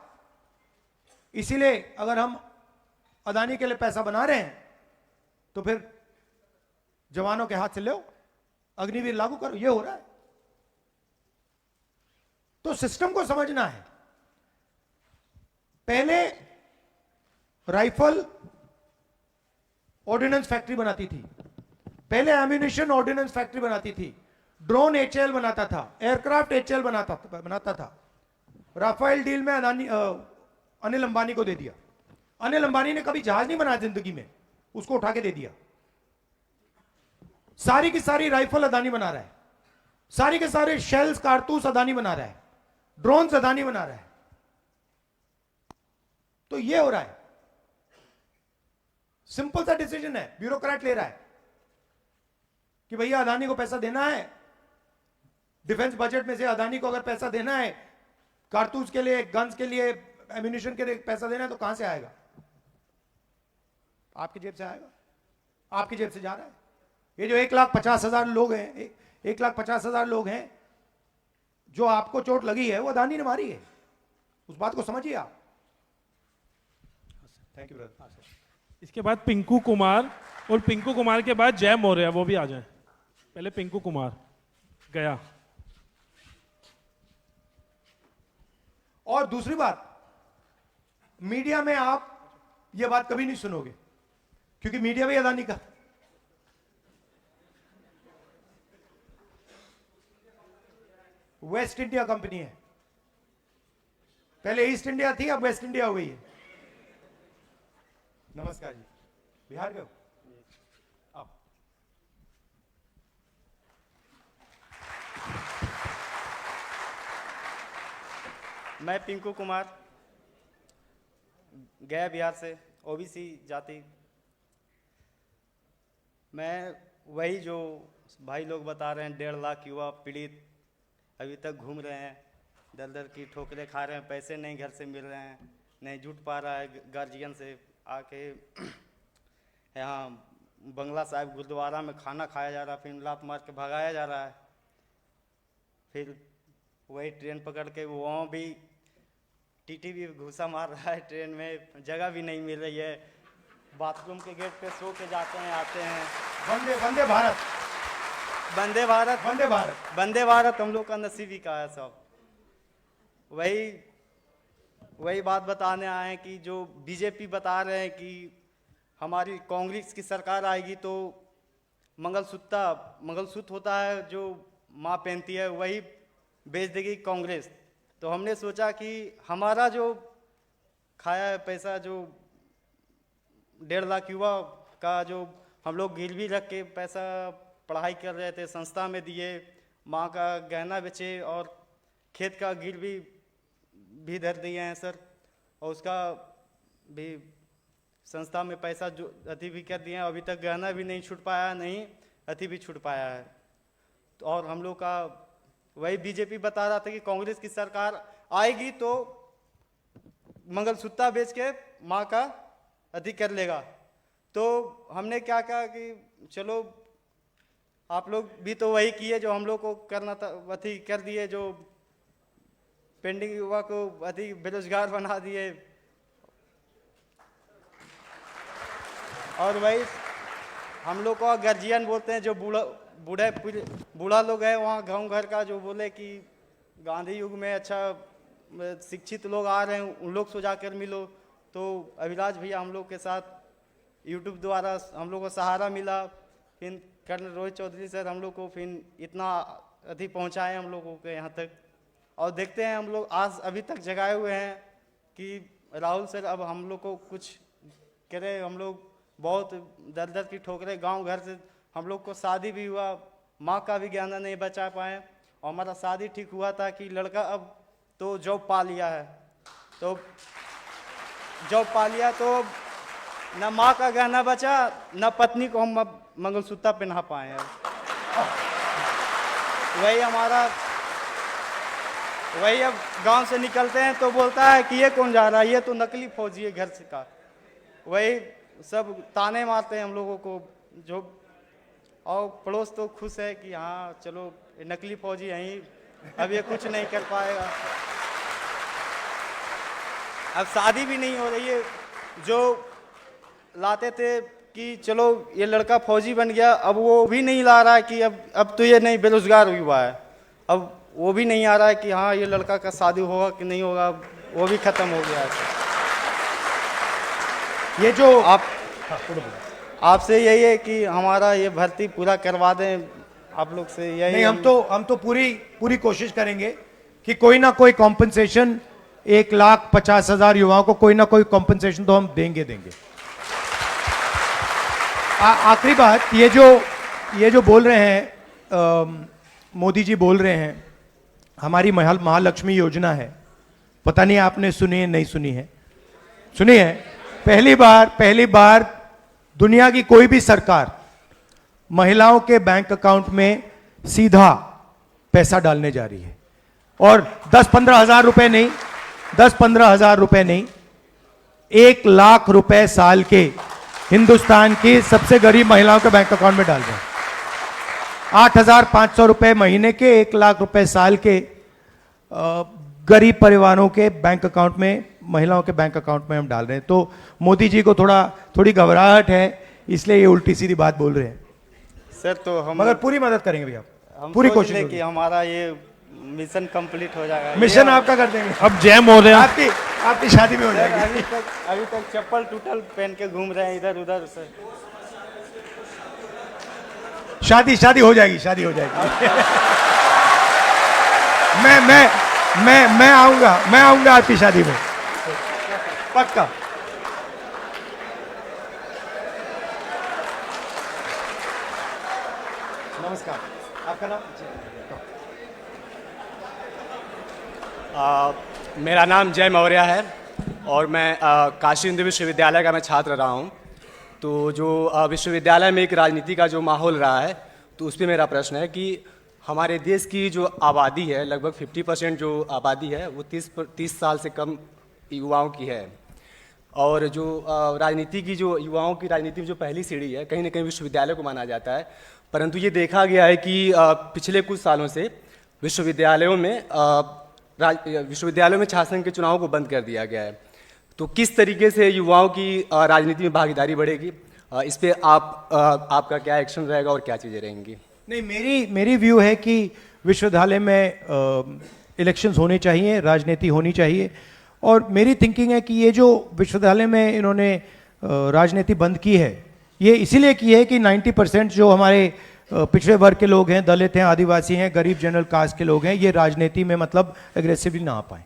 इसीलिए अगर हम अदानी के लिए पैसा बना रहे हैं तो फिर जवानों के हाथ से लो, अग्निवीर लागू करो। ये हो रहा है। तो सिस्टम को समझना है। पहले राइफल ऑर्डिनेंस फैक्ट्री बनाती थी, पहले एम्यूनिशन ऑर्डिनेंस फैक्ट्री बनाती थी, ड्रोन एचएल बनाता था, एयरक्राफ्ट एचएल बनाता था। राफेल डील में अनिल अंबानी को दे दिया। अनिल अंबानी ने कभी जहाज नहीं बनाया जिंदगी में, उसको उठा के दे दिया। सारी की सारी राइफल अदानी बना रहा है, सारी के सारे शेल्स कारतूस अदानी बना रहा है, ड्रोन्स अदानी बना रहा है। तो ये हो रहा है। सिंपल सा डिसीजन है, ब्यूरोक्रेट ले रहा है कि भैया अदानी को पैसा देना है, डिफेंस बजट में से अदानी को अगर पैसा देना है, कारतूस के लिए, गन्स के लिए, एम्यूनिशन के लिए पैसा देना है, तो कहां से आएगा? आपकी जेब से आएगा, आपकी जेब से जा रहा है। ये जो 1,50,000 लोग हैं, 1,50,000 लोग हैं जो आपको चोट लगी है, वो अदानी ने मारी है। उस बात को समझिए आप। Thank you brother. इसके बाद पिंकू कुमार, और पिंकू कुमार के बाद जय मौर्य, वो भी आ जाए। पहले पिंकू कुमार गया। और दूसरी बात, मीडिया में आप यह बात कभी नहीं सुनोगे, क्योंकि मीडिया भी अदानी का। वेस्ट इंडिया कंपनी है, पहले ईस्ट इंडिया थी, अब वेस्ट इंडिया हो गई है। नमस्कार जी, बिहार के हो आप? मैं पिंकू कुमार, गया बिहार से, ओबीसी जाति। मैं वही जो भाई लोग बता रहे हैं, 1.5 लाख युवा पीड़ित अभी तक घूम रहे हैं, दर दर की ठोकरें खा रहे हैं, पैसे नहीं घर से मिल रहे हैं, नहीं जुट पा रहा है गार्जियन से आके। यहाँ बंगला साहिब गुरुद्वारा में खाना खाया जा रहा है, फिर लात मार के भगाया जा रहा है। फिर वही ट्रेन पकड़ के वहाँ भी टीटी भी घुसा मार रहा है, ट्रेन में जगह भी नहीं मिल रही है, बाथरूम के गेट पे सो के जाते हैं, आते हैं। वंदे भारत, वंदे भारत, वंदे भारत, वंदे भारत हम लोग का नसीब ही का है सब। वही बात बताने आए हैं कि जो बीजेपी बता रहे हैं कि हमारी कांग्रेस की सरकार आएगी तो मंगलसूत्र होता है जो माँ पहनती है, वही बेच देगी कांग्रेस। तो हमने सोचा कि हमारा जो खाया है पैसा, जो 1.5 लाख युवा का जो हम लोग गिरवी रख के पैसा पढ़ाई कर रहे थे, संस्था में दिए, माँ का गहना बेचे और खेत का गिरवी भी धर दिए हैं सर, और उसका भी संस्था में पैसा जो अति भी कर दिए हैं। अभी तक गहना भी नहीं छूट पाया, नहीं अति भी छूट पाया है। तो और हम लोग का वही बीजेपी बता रहा था कि कांग्रेस की सरकार आएगी तो मंगलसूत्र बेच के माँ का अति कर लेगा। तो हमने क्या कहा कि चलो आप लोग भी तो वही किए जो हम लोग को करना था, अति कर दिए, जो पेंडिंग युवा को अति बेरोजगार बना दिए। और वही हम लोग को गार्जियन बोलते हैं, जो बूढ़ा लोग है वहाँ गांव घर का, जो बोले कि गांधी युग में अच्छा शिक्षित लोग आ रहे हैं, उन लोग से जाकर मिलो। तो अभिलाष भैया हम लोग के साथ यूट्यूब द्वारा हम लोग को सहारा मिला, फिर कर्नल रोहित चौधरी सर हम लोग को फिर इतना अधिक पहुँचाए हम लोगों के यहाँ तक। और देखते हैं हम लोग आज अभी तक जगाए हुए हैं कि राहुल सर अब हम लोग को कुछ करे। हम लोग बहुत दर दर की ठोकरें गांव घर से, हम लोग को शादी भी हुआ, माँ का भी गहना नहीं बचा पाए, और हमारा शादी ठीक हुआ था कि लड़का अब तो जॉब पा लिया है, तो जॉब पा लिया तो न माँ का गहना बचा, न पत्नी को हम अब मंगलसूत्र पहना पाए हैं। वही हमारा वही अब गांव से निकलते हैं तो बोलता है कि ये कौन जा रहा है, ये तो नकली फौजी है घर से का। वही सब ताने मारते हैं हम लोगों को जो, और पड़ोस तो खुश है कि हाँ चलो ये नकली फौजी यहीं, अब ये कुछ नहीं कर पाएगा। अब शादी भी नहीं हो रही है, जो लाते थे कि चलो ये लड़का फौजी बन गया, अब वो भी नहीं ला रहा है कि अब तो ये नहीं बेरोजगार हुआ है, अब वो भी नहीं आ रहा है कि हाँ ये लड़का का शादी होगा कि नहीं होगा, वो भी खत्म हो गया है। ये जो आपसे यही है कि हमारा ये भर्ती पूरा करवा दें, आप लोग से यही। नहीं, हम तो पूरी कोशिश करेंगे कि कोई ना कोई कॉम्पनसेशन 1,50,000 युवाओं को कोई ना कोई कॉम्पनसेशन तो हम देंगे। आखिरी बात, ये जो बोल रहे हैं मोदी जी बोल रहे हैं, हमारी महालक्ष्मी योजना है, पता नहीं आपने सुनी है नहीं सुनी है? सुनी है। पहली बार दुनिया की कोई भी सरकार महिलाओं के बैंक अकाउंट में सीधा पैसा डालने जा रही है, और 10-15 हजार रुपए नहीं, 10-15 हजार रुपए नहीं, 1 लाख रुपए साल के हिंदुस्तान की सबसे गरीब महिलाओं के बैंक अकाउंट में डाल रहे हैं। 8,500 रुपए महीने के, 1 लाख रुपए साल के गरीब परिवारों के बैंक अकाउंट में, महिलाओं के बैंक अकाउंट में हम डाल रहे हैं। तो मोदी जी को थोड़ी घबराहट है, इसलिए ये उल्टी सीधी बात बोल रहे हैं सर। तो हम मगर पूरी मदद करेंगे भैया, हम पूरी सोच कोशिश रहे होगी। कि हमारा ये मिशन कंप्लीट हो जाएगा। मिशन आपका कर देंगे। अब जैम हो रहे हैं। आपकी शादी में हो जाएगी। अभी तक चप्पल टूटल पहन के घूम रहे हैं इधर उधर से। शादी हो जाएगी, शादी हो जाएगी। मैं आऊंगा आपकी शादी में, पक्का। नमस्कार, आपका नाम? मेरा नाम जय मौर्य है और मैं काशी हिंदू विश्वविद्यालय का मैं छात्र रहा हूँ। तो जो विश्वविद्यालय में एक राजनीति का जो माहौल रहा है, तो उस पर मेरा प्रश्न है कि हमारे देश की जो आबादी है, लगभग 50% जो आबादी है वो 30 साल से कम युवाओं की है, और जो राजनीति की जो युवाओं की राजनीति में जो पहली सीढ़ी है, कहीं ना कहीं विश्वविद्यालय को माना जाता है। परंतु ये देखा गया है कि पिछले कुछ सालों से विश्वविद्यालयों में छात्र संघ के चुनावों को बंद कर दिया गया है। तो किस तरीके से युवाओं की राजनीति में भागीदारी बढ़ेगी, इस पे आपका क्या एक्शन रहेगा और क्या चीज़ें रहेंगी? नहीं, मेरी व्यू है कि विश्वविद्यालय में इलेक्शंस होने चाहिए, राजनीति होनी चाहिए, और मेरी थिंकिंग है कि ये जो विश्वविद्यालय में इन्होंने राजनीति बंद की है, ये इसीलिए की है कि 90% जो हमारे पिछड़े वर्ग के लोग हैं, दलित हैं, आदिवासी हैं, गरीब जनरल कास्ट के लोग हैं, ये राजनीति में मतलब एग्रेसिवली ना आ पाए।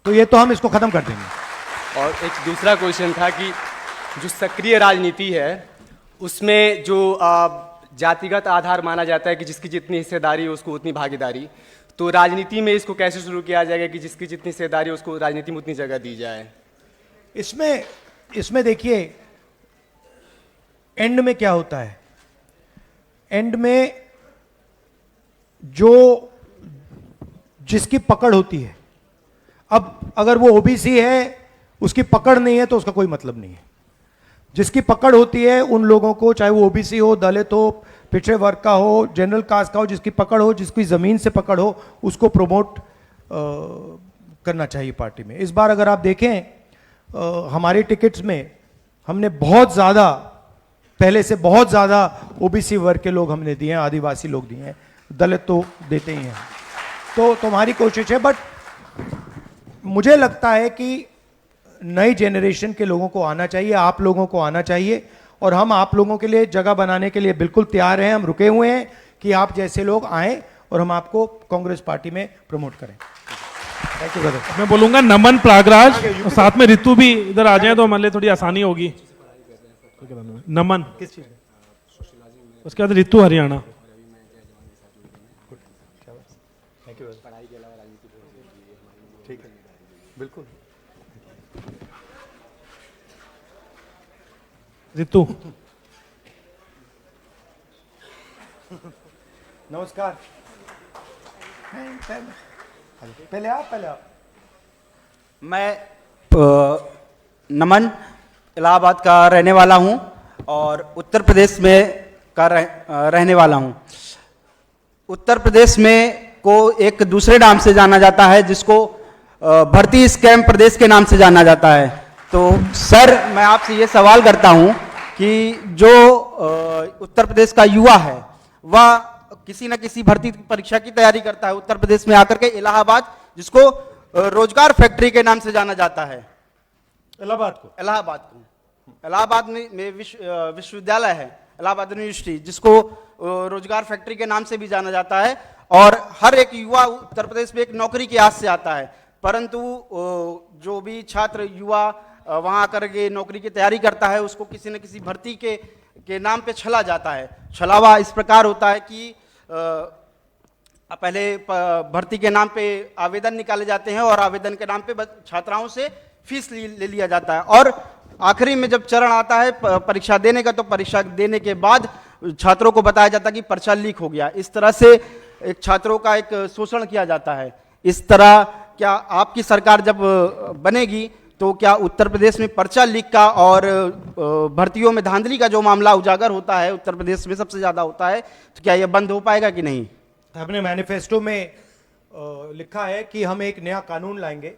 तो ये तो हम इसको खत्म कर देंगे। और एक दूसरा क्वेश्चन था कि जो सक्रिय राजनीति है उसमें जो जातिगत आधार माना जाता है कि जिसकी जितनी हिस्सेदारी है उसको उतनी भागीदारी, तो राजनीति में इसको कैसे शुरू किया जाएगा कि जिसकी जितनी हिस्सेदारी है उसको राजनीति में उतनी जगह दी जाए? इसमें देखिए एंड में क्या होता है, एंड में जो जिसकी पकड़ होती है, अब अगर वो ओबीसी है उसकी पकड़ नहीं है तो उसका कोई मतलब नहीं है। जिसकी पकड़ होती है उन लोगों को, चाहे वो ओबीसी हो, दलित हो, पिछड़े वर्ग का हो, जनरल कास्ट का हो, जिसकी पकड़ हो, जिसकी जमीन से पकड़ हो, उसको प्रमोट करना चाहिए पार्टी में। इस बार अगर आप देखें हमारी टिकट्स में हमने बहुत ज़्यादा, पहले से बहुत ज़्यादा ओबीसी वर्ग के लोग हमने दिए हैं, आदिवासी लोग दिए हैं, दलित तो देते ही हैं। तो तुम्हारी कोशिश है, बट मुझे लगता है कि नई जेनरेशन के लोगों को आना चाहिए, आप लोगों को आना चाहिए, और हम आप लोगों के लिए जगह बनाने के लिए बिल्कुल तैयार हैं। हम रुके हुए हैं कि आप जैसे लोग आएं और हम आपको कांग्रेस पार्टी में प्रमोट करें। Thank you brother. मैं बोलूंगा नमन प्रयागराज, और साथ में रितु भी इधर आ जाए तो हमारे लिए थोड़ी आसानी होगी। नमन, उसके बाद रितु हरियाणा। ठीक है, बिल्कुल। रितु, नमस्कार। पहले आप मैं नमन इलाहाबाद का रहने वाला हूं और उत्तर प्रदेश में रहने वाला हूं। उत्तर प्रदेश में को एक दूसरे नाम से जाना जाता है जिसको भर्ती स्कैम प्रदेश के नाम से जाना जाता है। तो सर मैं आपसे ये सवाल करता हूं कि जो उत्तर प्रदेश का युवा है वह किसी न किसी भर्ती परीक्षा की तैयारी करता है उत्तर प्रदेश में आकर के इलाहाबाद, जिसको रोजगार फैक्ट्री के नाम से जाना जाता है। इलाहाबाद में विश्वविद्यालय है, इलाहाबाद यूनिवर्सिटी, जिसको रोजगार फैक्ट्री के नाम से भी जाना जाता है। और हर एक युवा उत्तर प्रदेश में एक नौकरी की आस से आता है, परंतु जो भी छात्र युवा वहां आकर के नौकरी की तैयारी करता है उसको किसी न किसी भर्ती के नाम पे छला जाता है। छलावा इस प्रकार होता है कि पहले भर्ती के नाम पे आवेदन निकाले जाते हैं और आवेदन के नाम पे छात्राओं से फीस ले लिया जाता है, और आखिरी में जब चरण आता है परीक्षा देने का, तो परीक्षा देने के बाद छात्रों को बताया जाता है कि पर्चा लीक हो गया। इस तरह से एक छात्रों का एक शोषण किया जाता है। इस तरह क्या आपकी सरकार जब बनेगी तो क्या उत्तर प्रदेश में पर्चा लीक का और भर्तियों में धांधली का जो मामला उजागर होता है उत्तर प्रदेश में सबसे ज्यादा होता है, तो क्या यह बंद हो पाएगा कि नहीं? हमने मैनिफेस्टो में लिखा है कि हम एक नया कानून लाएंगे।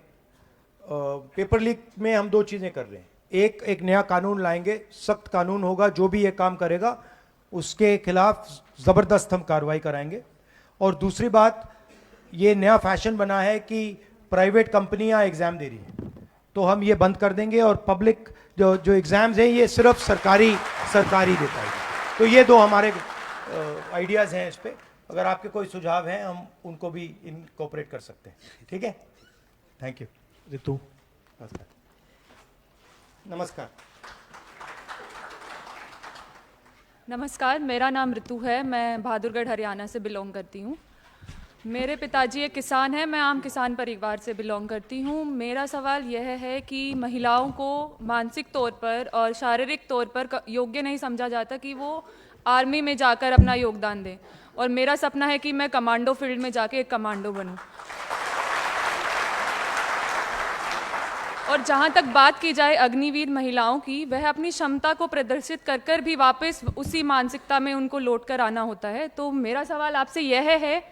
पेपर लीक में हम 2 चीजें कर रहे हैं। एक नया कानून लाएंगे, सख्त कानून होगा, जो भी ये काम करेगा उसके खिलाफ जबरदस्त हम कार्रवाई कराएंगे। और दूसरी बात, ये नया फैशन बना है कि प्राइवेट कंपनियां एग्जाम दे रही हैं, तो हम ये बंद कर देंगे और पब्लिक जो एग्जाम्स हैं ये सिर्फ सरकारी दे पाएगी। तो ये 2 हमारे आइडियाज हैं इस पे। अगर आपके कोई सुझाव हैं हम उनको भी इनकॉर्पोरेट कर सकते हैं। ठीक है, थैंक यू। रितु, नमस्कार, मेरा नाम ऋतु है। मैं बहादुरगढ़ हरियाणा से बिलोंग करती हूँ। मेरे पिताजी एक किसान हैं, मैं आम किसान परिवार से बिलोंग करती हूँ। मेरा सवाल यह है कि महिलाओं को मानसिक तौर पर और शारीरिक तौर पर योग्य नहीं समझा जाता कि वो आर्मी में जाकर अपना योगदान दें, और मेरा सपना है कि मैं कमांडो फील्ड में जाके एक कमांडो बनूं। और जहाँ तक बात की जाए अग्निवीर महिलाओं की, वह अपनी क्षमता को प्रदर्शित कर कर भी वापस उसी मानसिकता में उनको लौट कर आना होता है। तो मेरा सवाल आपसे यह है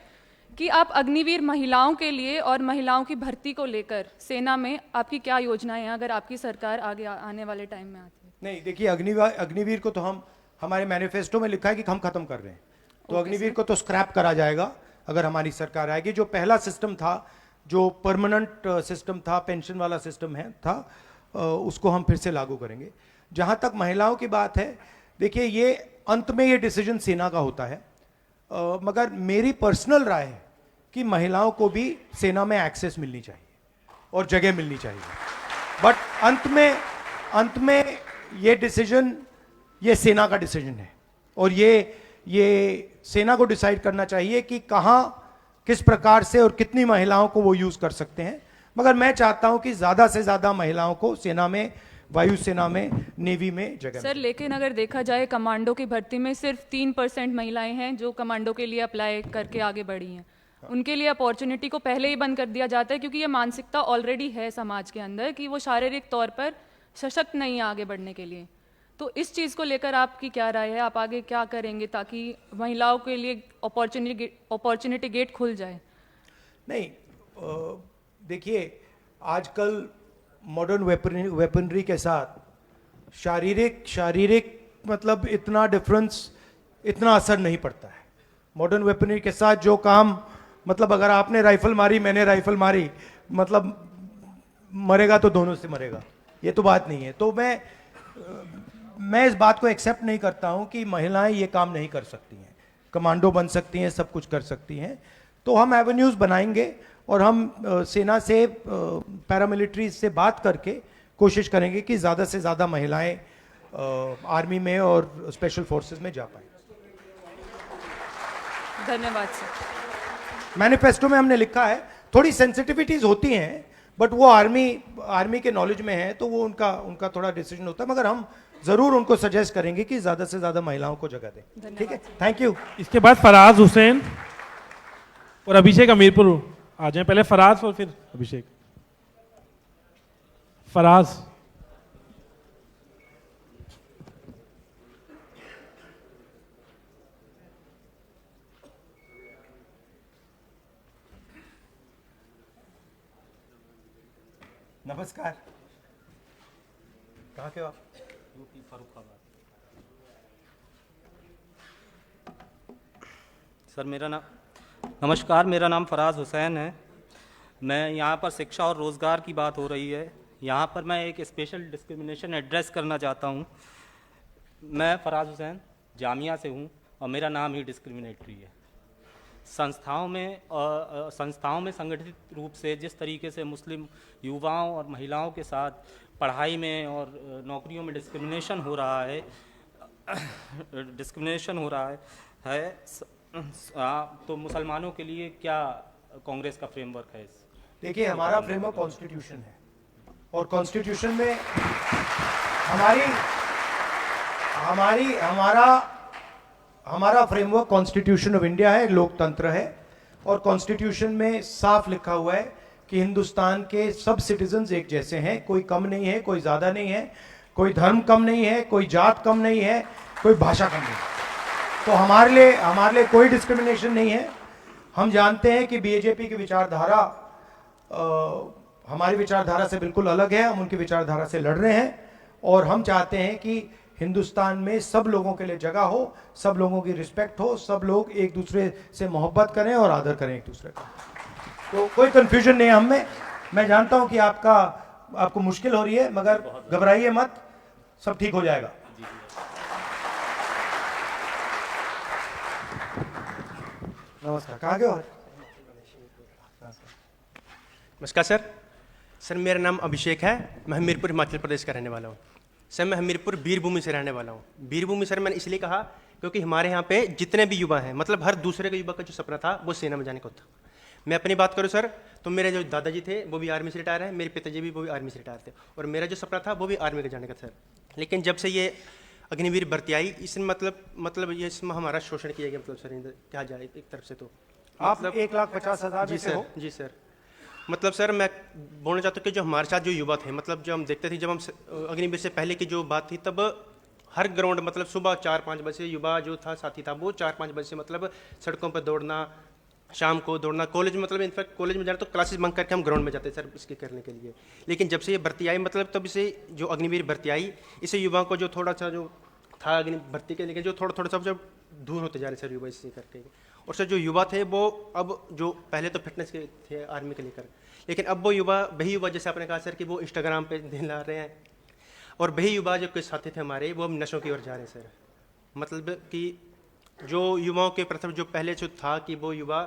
कि आप अग्निवीर महिलाओं के लिए और महिलाओं की भर्ती को लेकर सेना में आपकी क्या योजनाएं हैं, अगर आपकी सरकार आगे आने वाले टाइम में आती है? नहीं, देखिए, अग्निवीर को तो हम हमारे मैनिफेस्टो में लिखा है कि हम खत्म कर रहे हैं। तो अग्निवीर को तो स्क्रैप करा जाएगा अगर हमारी सरकार आएगी। जो पहला सिस्टम था, जो परमानेंट सिस्टम था, पेंशन वाला सिस्टम था, उसको हम फिर से लागू करेंगे। जहाँ तक महिलाओं की बात है, देखिए, ये अंत में ये डिसीजन सेना का होता है, मगर मेरी पर्सनल राय है कि महिलाओं को भी सेना में एक्सेस मिलनी चाहिए और जगह मिलनी चाहिए। बट अंत में ये डिसीजन ये सेना का डिसीजन है, और ये सेना को डिसाइड करना चाहिए कि कहाँ, किस प्रकार से और कितनी महिलाओं को वो यूज कर सकते हैं। मगर मैं चाहता हूं कि ज्यादा से ज्यादा महिलाओं को सेना में, वायुसेना में, नेवी में जगह सर, लेकिन अगर देखा जाए कमांडो की भर्ती में सिर्फ 3% महिलाएं हैं जो कमांडो के लिए अप्लाई करके आगे बढ़ी हैं। उनके लिए अपॉर्चुनिटी को पहले ही बंद कर दिया जाता है, क्योंकि ये मानसिकता ऑलरेडी है समाज के अंदर कि वो शारीरिक तौर पर सशक्त नहीं है आगे बढ़ने के लिए। तो इस चीज़ को लेकर आपकी क्या राय है? आप आगे क्या करेंगे ताकि महिलाओं के लिए अपॉर्चुनिटी गेट खुल जाए? नहीं, देखिए, आजकल मॉडर्न वेपनरी के साथ शारीरिक मतलब इतना डिफरेंस, इतना असर नहीं पड़ता है। मॉडर्न वेपनरी के साथ जो काम, मतलब अगर आपने राइफल मारी, मैंने राइफल मारी, मतलब मरेगा तो दोनों से मरेगा, ये तो बात नहीं है। तो मैं इस बात को एक्सेप्ट नहीं करता हूं कि महिलाएं ये काम नहीं कर सकती हैं, कमांडो बन सकती हैं, सब कुछ कर सकती हैं। तो हम एवेन्यूज बनाएंगे और हम सेना से, पैरामिलिट्री से बात करके कोशिश करेंगे कि ज़्यादा से ज़्यादा महिलाएं आर्मी में और स्पेशल फोर्सेस में जा पाए। धन्यवाद सर। मैनिफेस्टो में हमने लिखा है, थोड़ी सेंसिटिविटीज होती हैं, बट वो आर्मी के नॉलेज में है, तो वो उनका थोड़ा डिसीजन होता है, मगर हम जरूर उनको सजेस्ट करेंगे कि ज्यादा से ज्यादा महिलाओं को जगह दें। ठीक है, थैंक यू। इसके बाद फराज हुसैन और अभिषेक अमीरपुर आ जाएं, पहले फराज और फिर अभिषेक। फराज। नमस्कार, कहाँ के हो आप? सर नमस्कार, मेरा नाम फराज हुसैन है। मैं यहाँ पर शिक्षा और रोज़गार की बात हो रही है, यहाँ पर मैं एक स्पेशल डिस्क्रिमिनेशन एड्रेस करना चाहता हूँ। मैं फराज हुसैन जामिया से हूँ और मेरा नाम ही डिस्क्रिमिनेटरी है। संस्थाओं में संगठित रूप से जिस तरीके से मुस्लिम युवाओं और महिलाओं के साथ पढ़ाई में और नौकरियों में डिस्क्रिमिनेशन हो रहा है तो मुसलमानों के लिए क्या कांग्रेस का फ्रेमवर्क है? देखिए, हमारा फ्रेमवर्क कॉन्स्टिट्यूशन है और कॉन्स्टिट्यूशन में हमारा फ्रेमवर्क कॉन्स्टिट्यूशन ऑफ इंडिया है, लोकतंत्र है। और कॉन्स्टिट्यूशन में साफ लिखा हुआ है कि हिंदुस्तान के सब सिटीजन्स एक जैसे हैं, कोई कम नहीं है, कोई ज़्यादा नहीं है, कोई धर्म कम नहीं है, कोई जात कम नहीं है, कोई भाषा कम नहीं है। तो हमारे लिए कोई डिस्क्रिमिनेशन नहीं है। हम जानते हैं कि बीजेपी की विचारधारा हमारी विचारधारा से बिल्कुल अलग है, हम उनकी विचारधारा से लड़ रहे हैं और हम चाहते हैं कि हिंदुस्तान में सब लोगों के लिए जगह हो, सब लोगों की रिस्पेक्ट हो, सब लोग एक दूसरे से मोहब्बत करें और आदर करें एक दूसरे का। तो कोई कंफ्यूजन नहीं है हम में। मैं जानता हूं कि आपको मुश्किल हो रही है, मगर घबराइए मत, सब ठीक हो जाएगा। नमस्कार, कहाँ के हो? नमस्कार सर, मेरा नाम अभिषेक है। मैं हमीरपुर हिमाचल प्रदेश का रहने वाला हूँ। सर, मैं हमीरपुर वीरभूमि से रहने वाला हूँ। वीरभूमि सर मैंने इसलिए कहा क्योंकि हमारे यहाँ पे जितने भी युवा हैं, मतलब हर दूसरे के युवा का जो सपना था वो सेना में जाने का था। मैं अपनी बात करूँ सर, तो मेरे जो दादाजी थे वो भी आर्मी से रिटायर हैं, मेरे पिताजी भी वो भी आर्मी से रिटायर थे, और मेरा जो सपना था वो भी आर्मी का जाने का सर। लेकिन जब से ये अग्निवीर भर्ती आई, इसमें मतलब ये इसमें हमारा शोषण किया गया, मतलब सर क्या जाए एक तरफ से। तो आप 1,50,000 जी सर, जी सर। मतलब सर मैं बोलना चाहता हूँ कि जो हमारे साथ जो युवा थे, मतलब जो हम देखते थे, जब हम अग्निवीर से पहले की जो बात थी, तब हर ग्राउंड मतलब सुबह 4-5 बजे युवा जो था साथी था वो 4-5 बजे से मतलब सड़कों पर दौड़ना, शाम को दौड़ना, कॉलेज में मतलब इनफैक्ट कॉलेज में जाना तो क्लासेस बंक करके हम ग्राउंड में जाते सर इसके करने के लिए। लेकिन जब से ये भर्ती आई, मतलब तब से जो अग्निवीर भर्ती आई, इससे युवाओं को जो थोड़ा सा जो था अग्नि भर्ती के लिए जो थोड़ा सा जब दूर होते जा रहे सर युवा इससे करके। और सर जो युवा थे वो अब जो पहले तो फिटनेस के थे आर्मी के लेकर, लेकिन अब वो वही युवा जैसे आपने कहा सर कि वो इंस्टाग्राम पे दिन ला रहे हैं, और वही युवा जो कुछ साथी थे हमारे वो नशों की ओर जा रहे हैं सर। मतलब कि जो युवाओं के प्रति जो पहले जो था कि वो युवा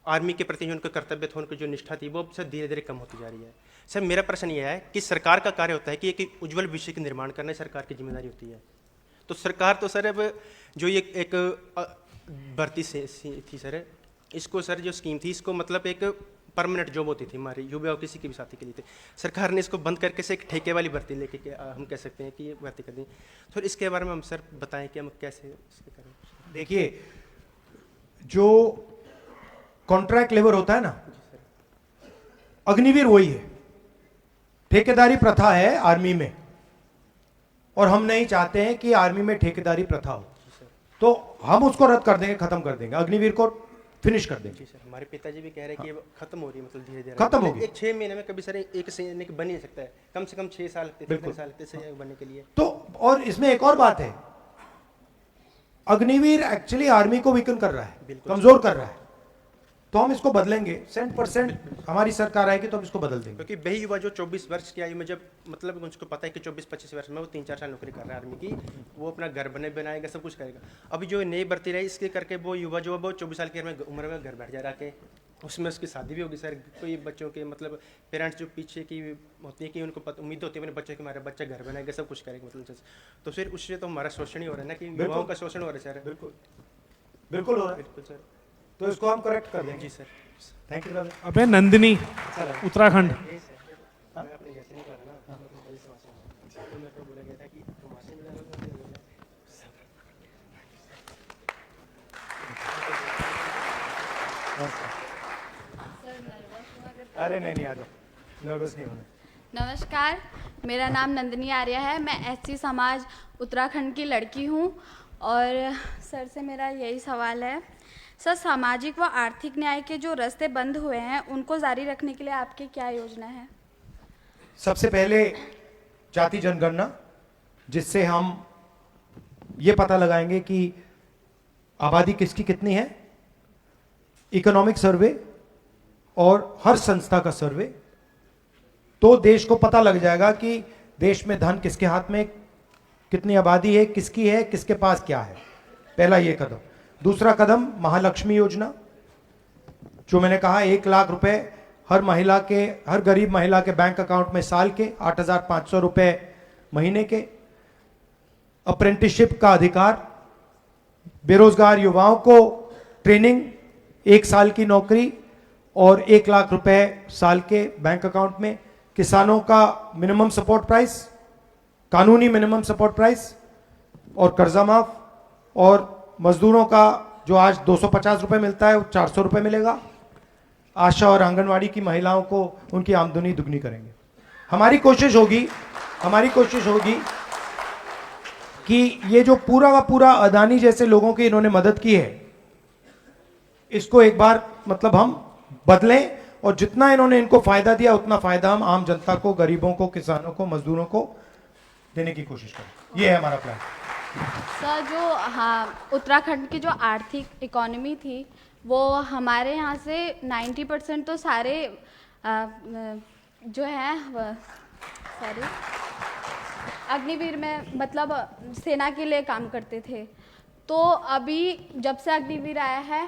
आर्मी के प्रति जो उनका कर्तव्य था, उनकी जो निष्ठा थी, वो सर धीरे धीरे कम होती जा रही है। सर मेरा प्रश्न यह है कि सरकार का कार्य होता है कि एक उज्ज्वल भविष्य का निर्माण करना सरकार की जिम्मेदारी होती है। तो सरकार तो सर अब जो ये एक भर्ती से थी सर, इसको सर जो स्कीम थी इसको मतलब एक परमानेंट जॉब होती थी हमारी युवा किसी के भी साथी के लिए थे, सरकार ने इसको बंद करके से एक ठेके वाली भर्ती लेके हम कह सकते हैं कि ये भर्ती कर दी। तो इसके बारे में हम सर बताएं कि हम कैसे इसके करें। देखिए, जो कॉन्ट्रैक्ट लेबर होता है ना, अग्निवीर वही है। ठेकेदारी प्रथा है आर्मी में, और हम नहीं चाहते हैं कि आर्मी में ठेकेदारी प्रथा हो, तो हम उसको रद्द कर देंगे, खत्म कर देंगे, अग्निवीर को फिनिश कर देंगे। सर हमारे पिताजी भी कह रहे हैं कि ये खत्म हो रही है, मतलब धीरे धीरे खत्म होगी। एक 6 महीने में कभी सर एक सैनिक बन ही नहीं सकता है, कम से कम 6 साल 3 साल से बनने के लिए। तो और इसमें एक और बात है, अग्निवीर एक्चुअली आर्मी को वीकन कर रहा है, कमजोर कर रहा है, तो हम इसको बदलेंगे। 100% हमारी सरकार आएगी तो हम इसको बदल देंगे। क्योंकि वही युवा जो 24 वर्ष की आयु में जब मतलब उनको पता है कि 24-25 वर्ष में वो 3-4 साल नौकरी कर रहा है आर्मी की, वो अपना घर बनाएगा, सब कुछ करेगा। अभी जो नई भर्ती रही इसके करके वो युवा जो वो 24 साल की उम्र में घर बैठ जा रहा के, उसमें उसकी शादी भी होगी सर। कोई बच्चों के मतलब पेरेंट्स जो पीछे की होती है कि उनको उम्मीद होती है अपने बच्चों के हमारे बच्चा घर बनाएगा, सब कुछ करेगा, मतलब तो फिर उससे तो हमारा शोषण ही हो रहा है ना, कि युवाओं का शोषण हो रहा है सर। बिल्कुल बिल्कुल हो रहा है। बिल्कुल सर, तो इसको हम करेक्ट कर देंगे। जी सर, थैंक यू। अबे नंदिनी, उत्तराखंड। अरे नहीं आ जाओ, नर्वस नहीं होना। नमस्कार, मेरा नाम नंदिनी आर्य है। मैं एससी समाज उत्तराखंड की लड़की हूँ और सर से मेरा यही सवाल है, सर सामाजिक व आर्थिक न्याय के जो रास्ते बंद हुए हैं उनको जारी रखने के लिए आपकी क्या योजना है? सबसे पहले जाति जनगणना, जिससे हम ये पता लगाएंगे कि आबादी किसकी कितनी है, इकोनॉमिक सर्वे और हर संस्था का सर्वे, तो देश को पता लग जाएगा कि देश में धन किसके हाथ में, कितनी आबादी है, किसके पास क्या है। पहला ये कदम। दूसरा कदम महालक्ष्मी योजना, जो मैंने कहा 1 लाख रुपए हर गरीब महिला के बैंक अकाउंट में साल के, 8,500 रुपए महीने के। अप्रेंटिसशिप का अधिकार, बेरोजगार युवाओं को ट्रेनिंग, 1 साल की नौकरी और 1 लाख रुपए साल के बैंक अकाउंट में। किसानों का मिनिमम सपोर्ट प्राइस, कानूनी मिनिमम सपोर्ट प्राइस और कर्जा माफ, और मजदूरों का जो आज 250 रुपए मिलता है वो 400 रुपए मिलेगा। आशा और आंगनवाड़ी की महिलाओं को उनकी आमदनी दुगनी करेंगे। हमारी कोशिश होगी कि ये जो पूरा का पूरा अदानी जैसे लोगों की इन्होंने मदद की है, इसको एक बार मतलब हम बदलें और जितना इन्होंने इनको फायदा दिया उतना फायदा हम आम जनता को, गरीबों को, किसानों को, मजदूरों को देने की कोशिश करें। ये है हमारा प्लान। सर जो उत्तराखंड की जो आर्थिक इकोनॉमी थी वो हमारे यहाँ से 90% तो सारे जो है सॉरी अग्निवीर में मतलब सेना के लिए काम करते थे। तो अभी जब से अग्निवीर आया है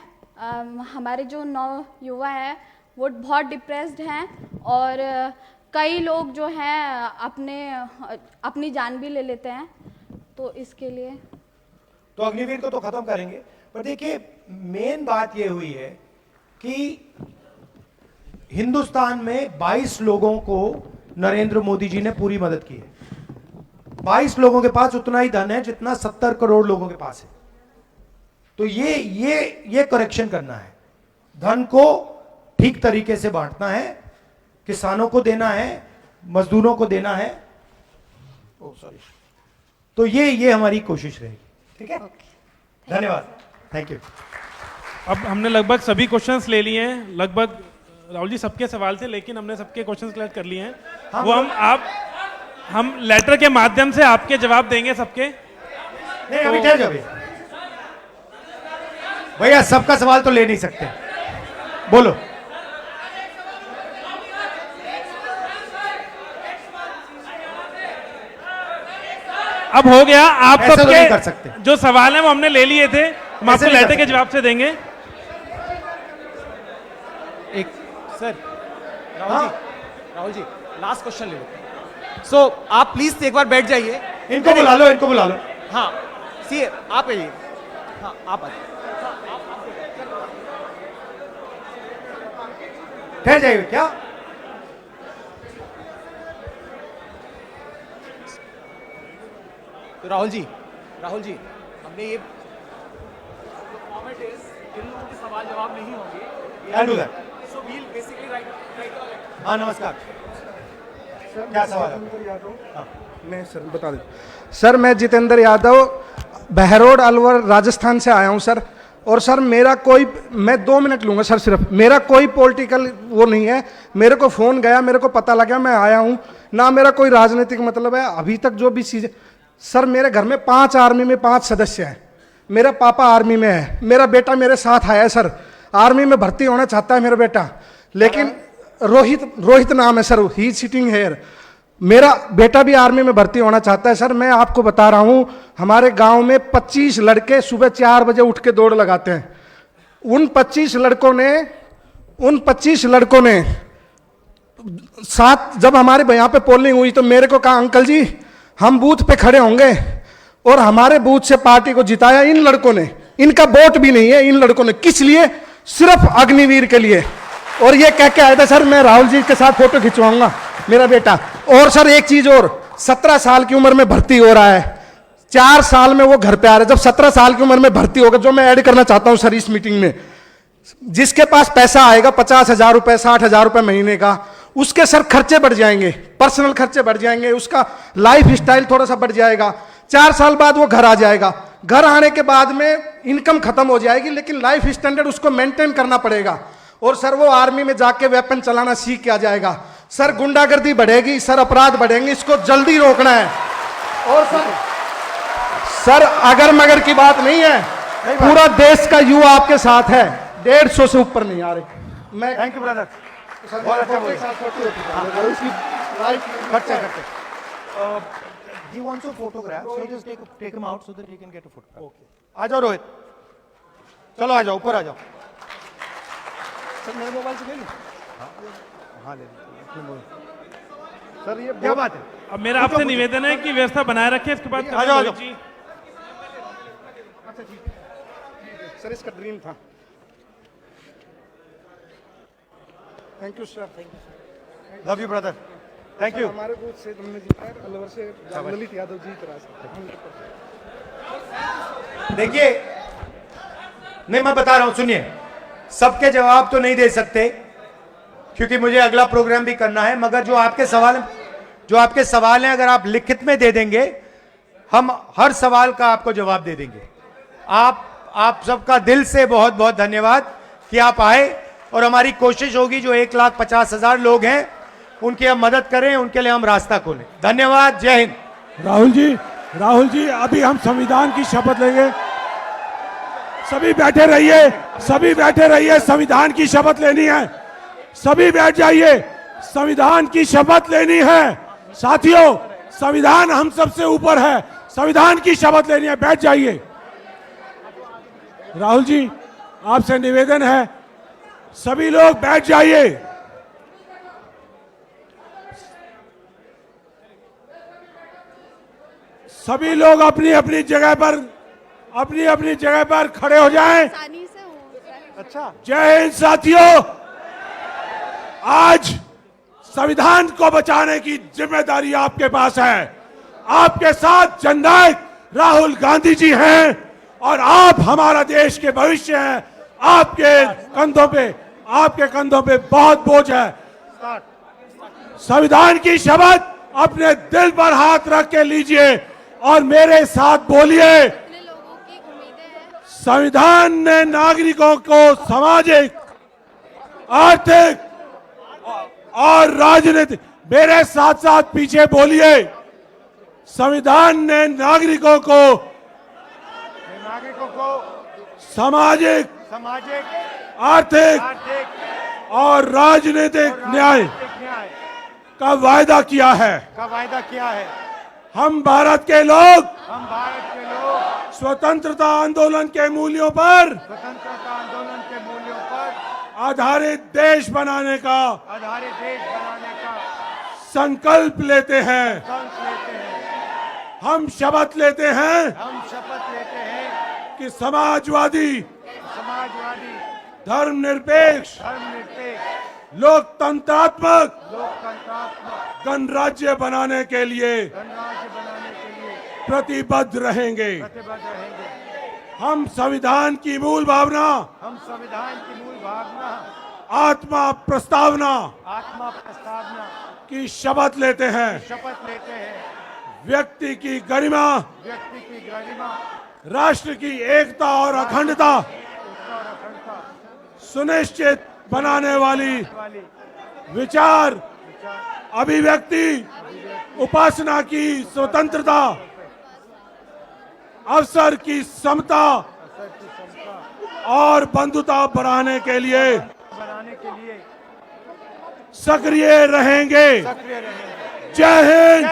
हमारे जो नौ युवा हैं वो बहुत डिप्रेस्ड हैं और कई लोग जो हैं अपनी जान भी ले लेते हैं। तो इसके लिए तो अग्निवीर को तो खत्म करेंगे, पर देखिए मेन बात यह हुई है कि हिंदुस्तान में 22 लोगों को नरेंद्र मोदी जी ने पूरी मदद की है। 22 लोगों के पास उतना ही धन है जितना 70 करोड़ लोगों के पास है। तो ये करेक्शन करना है, धन को ठीक तरीके से बांटना है, किसानों को देना है, मजदूरों को देना है। तो ये हमारी कोशिश रहेगी। ठीक है, धन्यवाद, थैंक यू। अब हमने लगभग सभी क्वेश्चंस ले लिए हैं, लगभग राहुल जी सबके सवाल थे, लेकिन हमने सबके क्वेश्चंस कलेक्ट कर लिए हैं। वो हम लेटर के माध्यम से आपके जवाब देंगे सबके। नहीं अभी ठहर जाओ भैया, सबका सवाल तो ले नहीं सकते, बोलो। अब हो गया, आप ऐसे तो सबके नहीं कर सकते। जो सवाल हैं वो हमने ले लिए थे, हम आपको नहीं लेटर कर के जवाब से देंगे। एक sir Rahul ji last question ले लो। सो आप प्लीज एक बार बैठ जाइए। इनको बुला लो। हाँ सी आप आइए। हाँ आप आइए। ठहर जाइए क्या? तो राहुल जी हमने ये फॉर्मेट इज इन लोगों के सवाल जवाब नहीं होंगे। So we'll basically right. हाँ नमस्कार, क्या सवाल है? मैं सर बता दूं। सर मैं जितेंद्र यादव बहरोड अलवर राजस्थान से आया हूं सर। और सर मैं 2 मिनट लूंगा सर सिर्फ। मेरा कोई पॉलिटिकल वो नहीं है। मेरे को फोन गया, मेरे को पता लगा, मैं आया हूं ना। मेरा कोई राजनीतिक मतलब है। अभी तक जो भी चीजें सर, मेरे घर में 5 आर्मी में 5 सदस्य हैं। मेरा पापा आर्मी में है, मेरा बेटा मेरे साथ आया है सर। आर्मी में भर्ती होना चाहता है मेरा बेटा, लेकिन रोहित नाम है सर, ही सिटिंग हेयर। मेरा बेटा भी आर्मी में भर्ती होना चाहता है सर। मैं आपको बता रहा हूं, हमारे गांव में 25 लड़के सुबह 4 बजे उठ के दौड़ लगाते हैं। उन 25 लड़कों ने साथ जब हमारे यहाँ पे पोलिंग हुई तो मेरे को कहा अंकल जी हम बूथ पे खड़े होंगे, और हमारे बूथ से पार्टी को जिताया इन लड़कों ने। इनका वोट भी नहीं है इन लड़कों ने। किस लिए? सिर्फ अग्निवीर के लिए। और ये कह के आया था सर मैं राहुल जी के साथ फोटो खिंचवाऊंगा मेरा बेटा। और सर एक चीज और, 17 साल की उम्र में भर्ती हो रहा है, 4 साल में वो घर पे आ रहा है। जब 17 साल की उम्र में भर्ती होगा, जो मैं ऐड करना चाहता हूं सर इस मीटिंग में, जिसके पास पैसा आएगा 50,000 रुपए 60,000 रुपए महीने का, उसके सर खर्चे बढ़ जाएंगे, पर्सनल खर्चे बढ़ जाएंगे, उसका लाइफ स्टाइल थोड़ा सा बढ़ जाएगा। 4 साल बाद वो घर आ जाएगा, घर आने के बाद में इनकम खत्म हो जाएगी, लेकिन लाइफ स्टैंडर्ड उसको मेंटेन करना पड़ेगा। और सर वो आर्मी में जाके वेपन चलाना सीख के आ जाएगा। सर गुंडागर्दी बढ़ेगी, सर अपराध बढ़ेंगे, इसको जल्दी रोकना है। और सर अगर मगर की बात नहीं है, पूरा देश का युवा आपके साथ है, 150 से ऊपर नहीं आ रहे। मैं थैंक यू ब्रदर, बहुत अच्छा बोले। He wants a photograph, so just take him out so that he can get a photograph. Okay. आ जाओ रोहित, चलो आ जाओ, ऊपर आ जाओ। सर मेरे मोबाइल से ले लो। हाँ ले लो। सर ये क्या बात है? अब मेरा आपसे निवेदन है कि व्यवस्था बनाए रखें, इसके बाद आ जाओ, आ जाओ। जी। अच्छा ठीक है सर, इसका ड्रीम था। Thank you sir, thank you, love you brother, thank you. हमारे बूथ से हमने जीता है, अलवर से ललित यादव जीत रहा है। देखिए, नहीं मैं बता रहा हूं, सुनिए, सबके जवाब तो नहीं दे सकते क्योंकि मुझे अगला प्रोग्राम भी करना है, मगर जो आपके सवाल हैं अगर आप लिखित में दे देंगे, हम हर सवाल का आपको जवाब दे देंगे। आप सबका दिल से बहुत बहुत धन्यवाद कि आप आए, और हमारी कोशिश होगी जो 1,50,000 लोग हैं उनकी हम मदद करें, उनके लिए हम रास्ता खोलें। धन्यवाद, जय हिंद। राहुल जी अभी हम संविधान की शपथ लेंगे। सभी बैठे रहिए, सभी बैठे रहिए, संविधान की शपथ लेनी है। सभी बैठ जाइए, संविधान की शपथ लेनी है। साथियों, संविधान हम सबसे ऊपर है, संविधान की शपथ लेनी है, बैठ जाइए। राहुल जी आपसे निवेदन है, सभी लोग बैठ जाइए। सभी लोग अपनी अपनी जगह पर खड़े हो जाएं। अच्छा, जय हिंद साथियों। आज संविधान को बचाने की जिम्मेदारी आपके पास है। आपके साथ जननायक राहुल गांधी जी हैं और आप हमारा देश के भविष्य हैं। आपके कंधों पे बहुत बोझ है। संविधान की शपथ अपने दिल पर हाथ रख के लीजिए और मेरे साथ बोलिए। संविधान ने नागरिकों को सामाजिक, आर्थिक और राजनीतिक, मेरे साथ साथ पीछे बोलिए। संविधान ने नागरिकों को सामाजिक, आर्थिक और राजनीतिक न्याय का वायदा किया है। हम भारत के लोग स्वतंत्रता आंदोलन के मूल्यों पर आधारित देश बनाने का संकल्प लेते हैं। हम शपथ लेते हैं कि समाजवादी, धर्मनिरपेक्ष, लोकतंत्रात्मक गणराज्य बनाने के लिए प्रतिबद्ध रहेंगे। हम संविधान की मूल भावना, आत्मा प्रस्तावना की शपथ लेते हैं। व्यक्ति की गरिमा, राष्ट्र की एकता और अखंडता सुनिश्चित बनाने वाली विचार, अभिव्यक्ति, उपासना की स्वतंत्रता, अवसर की समता और बंधुता बढ़ाने के लिए सक्रिय रहेंगे। जय हिंद।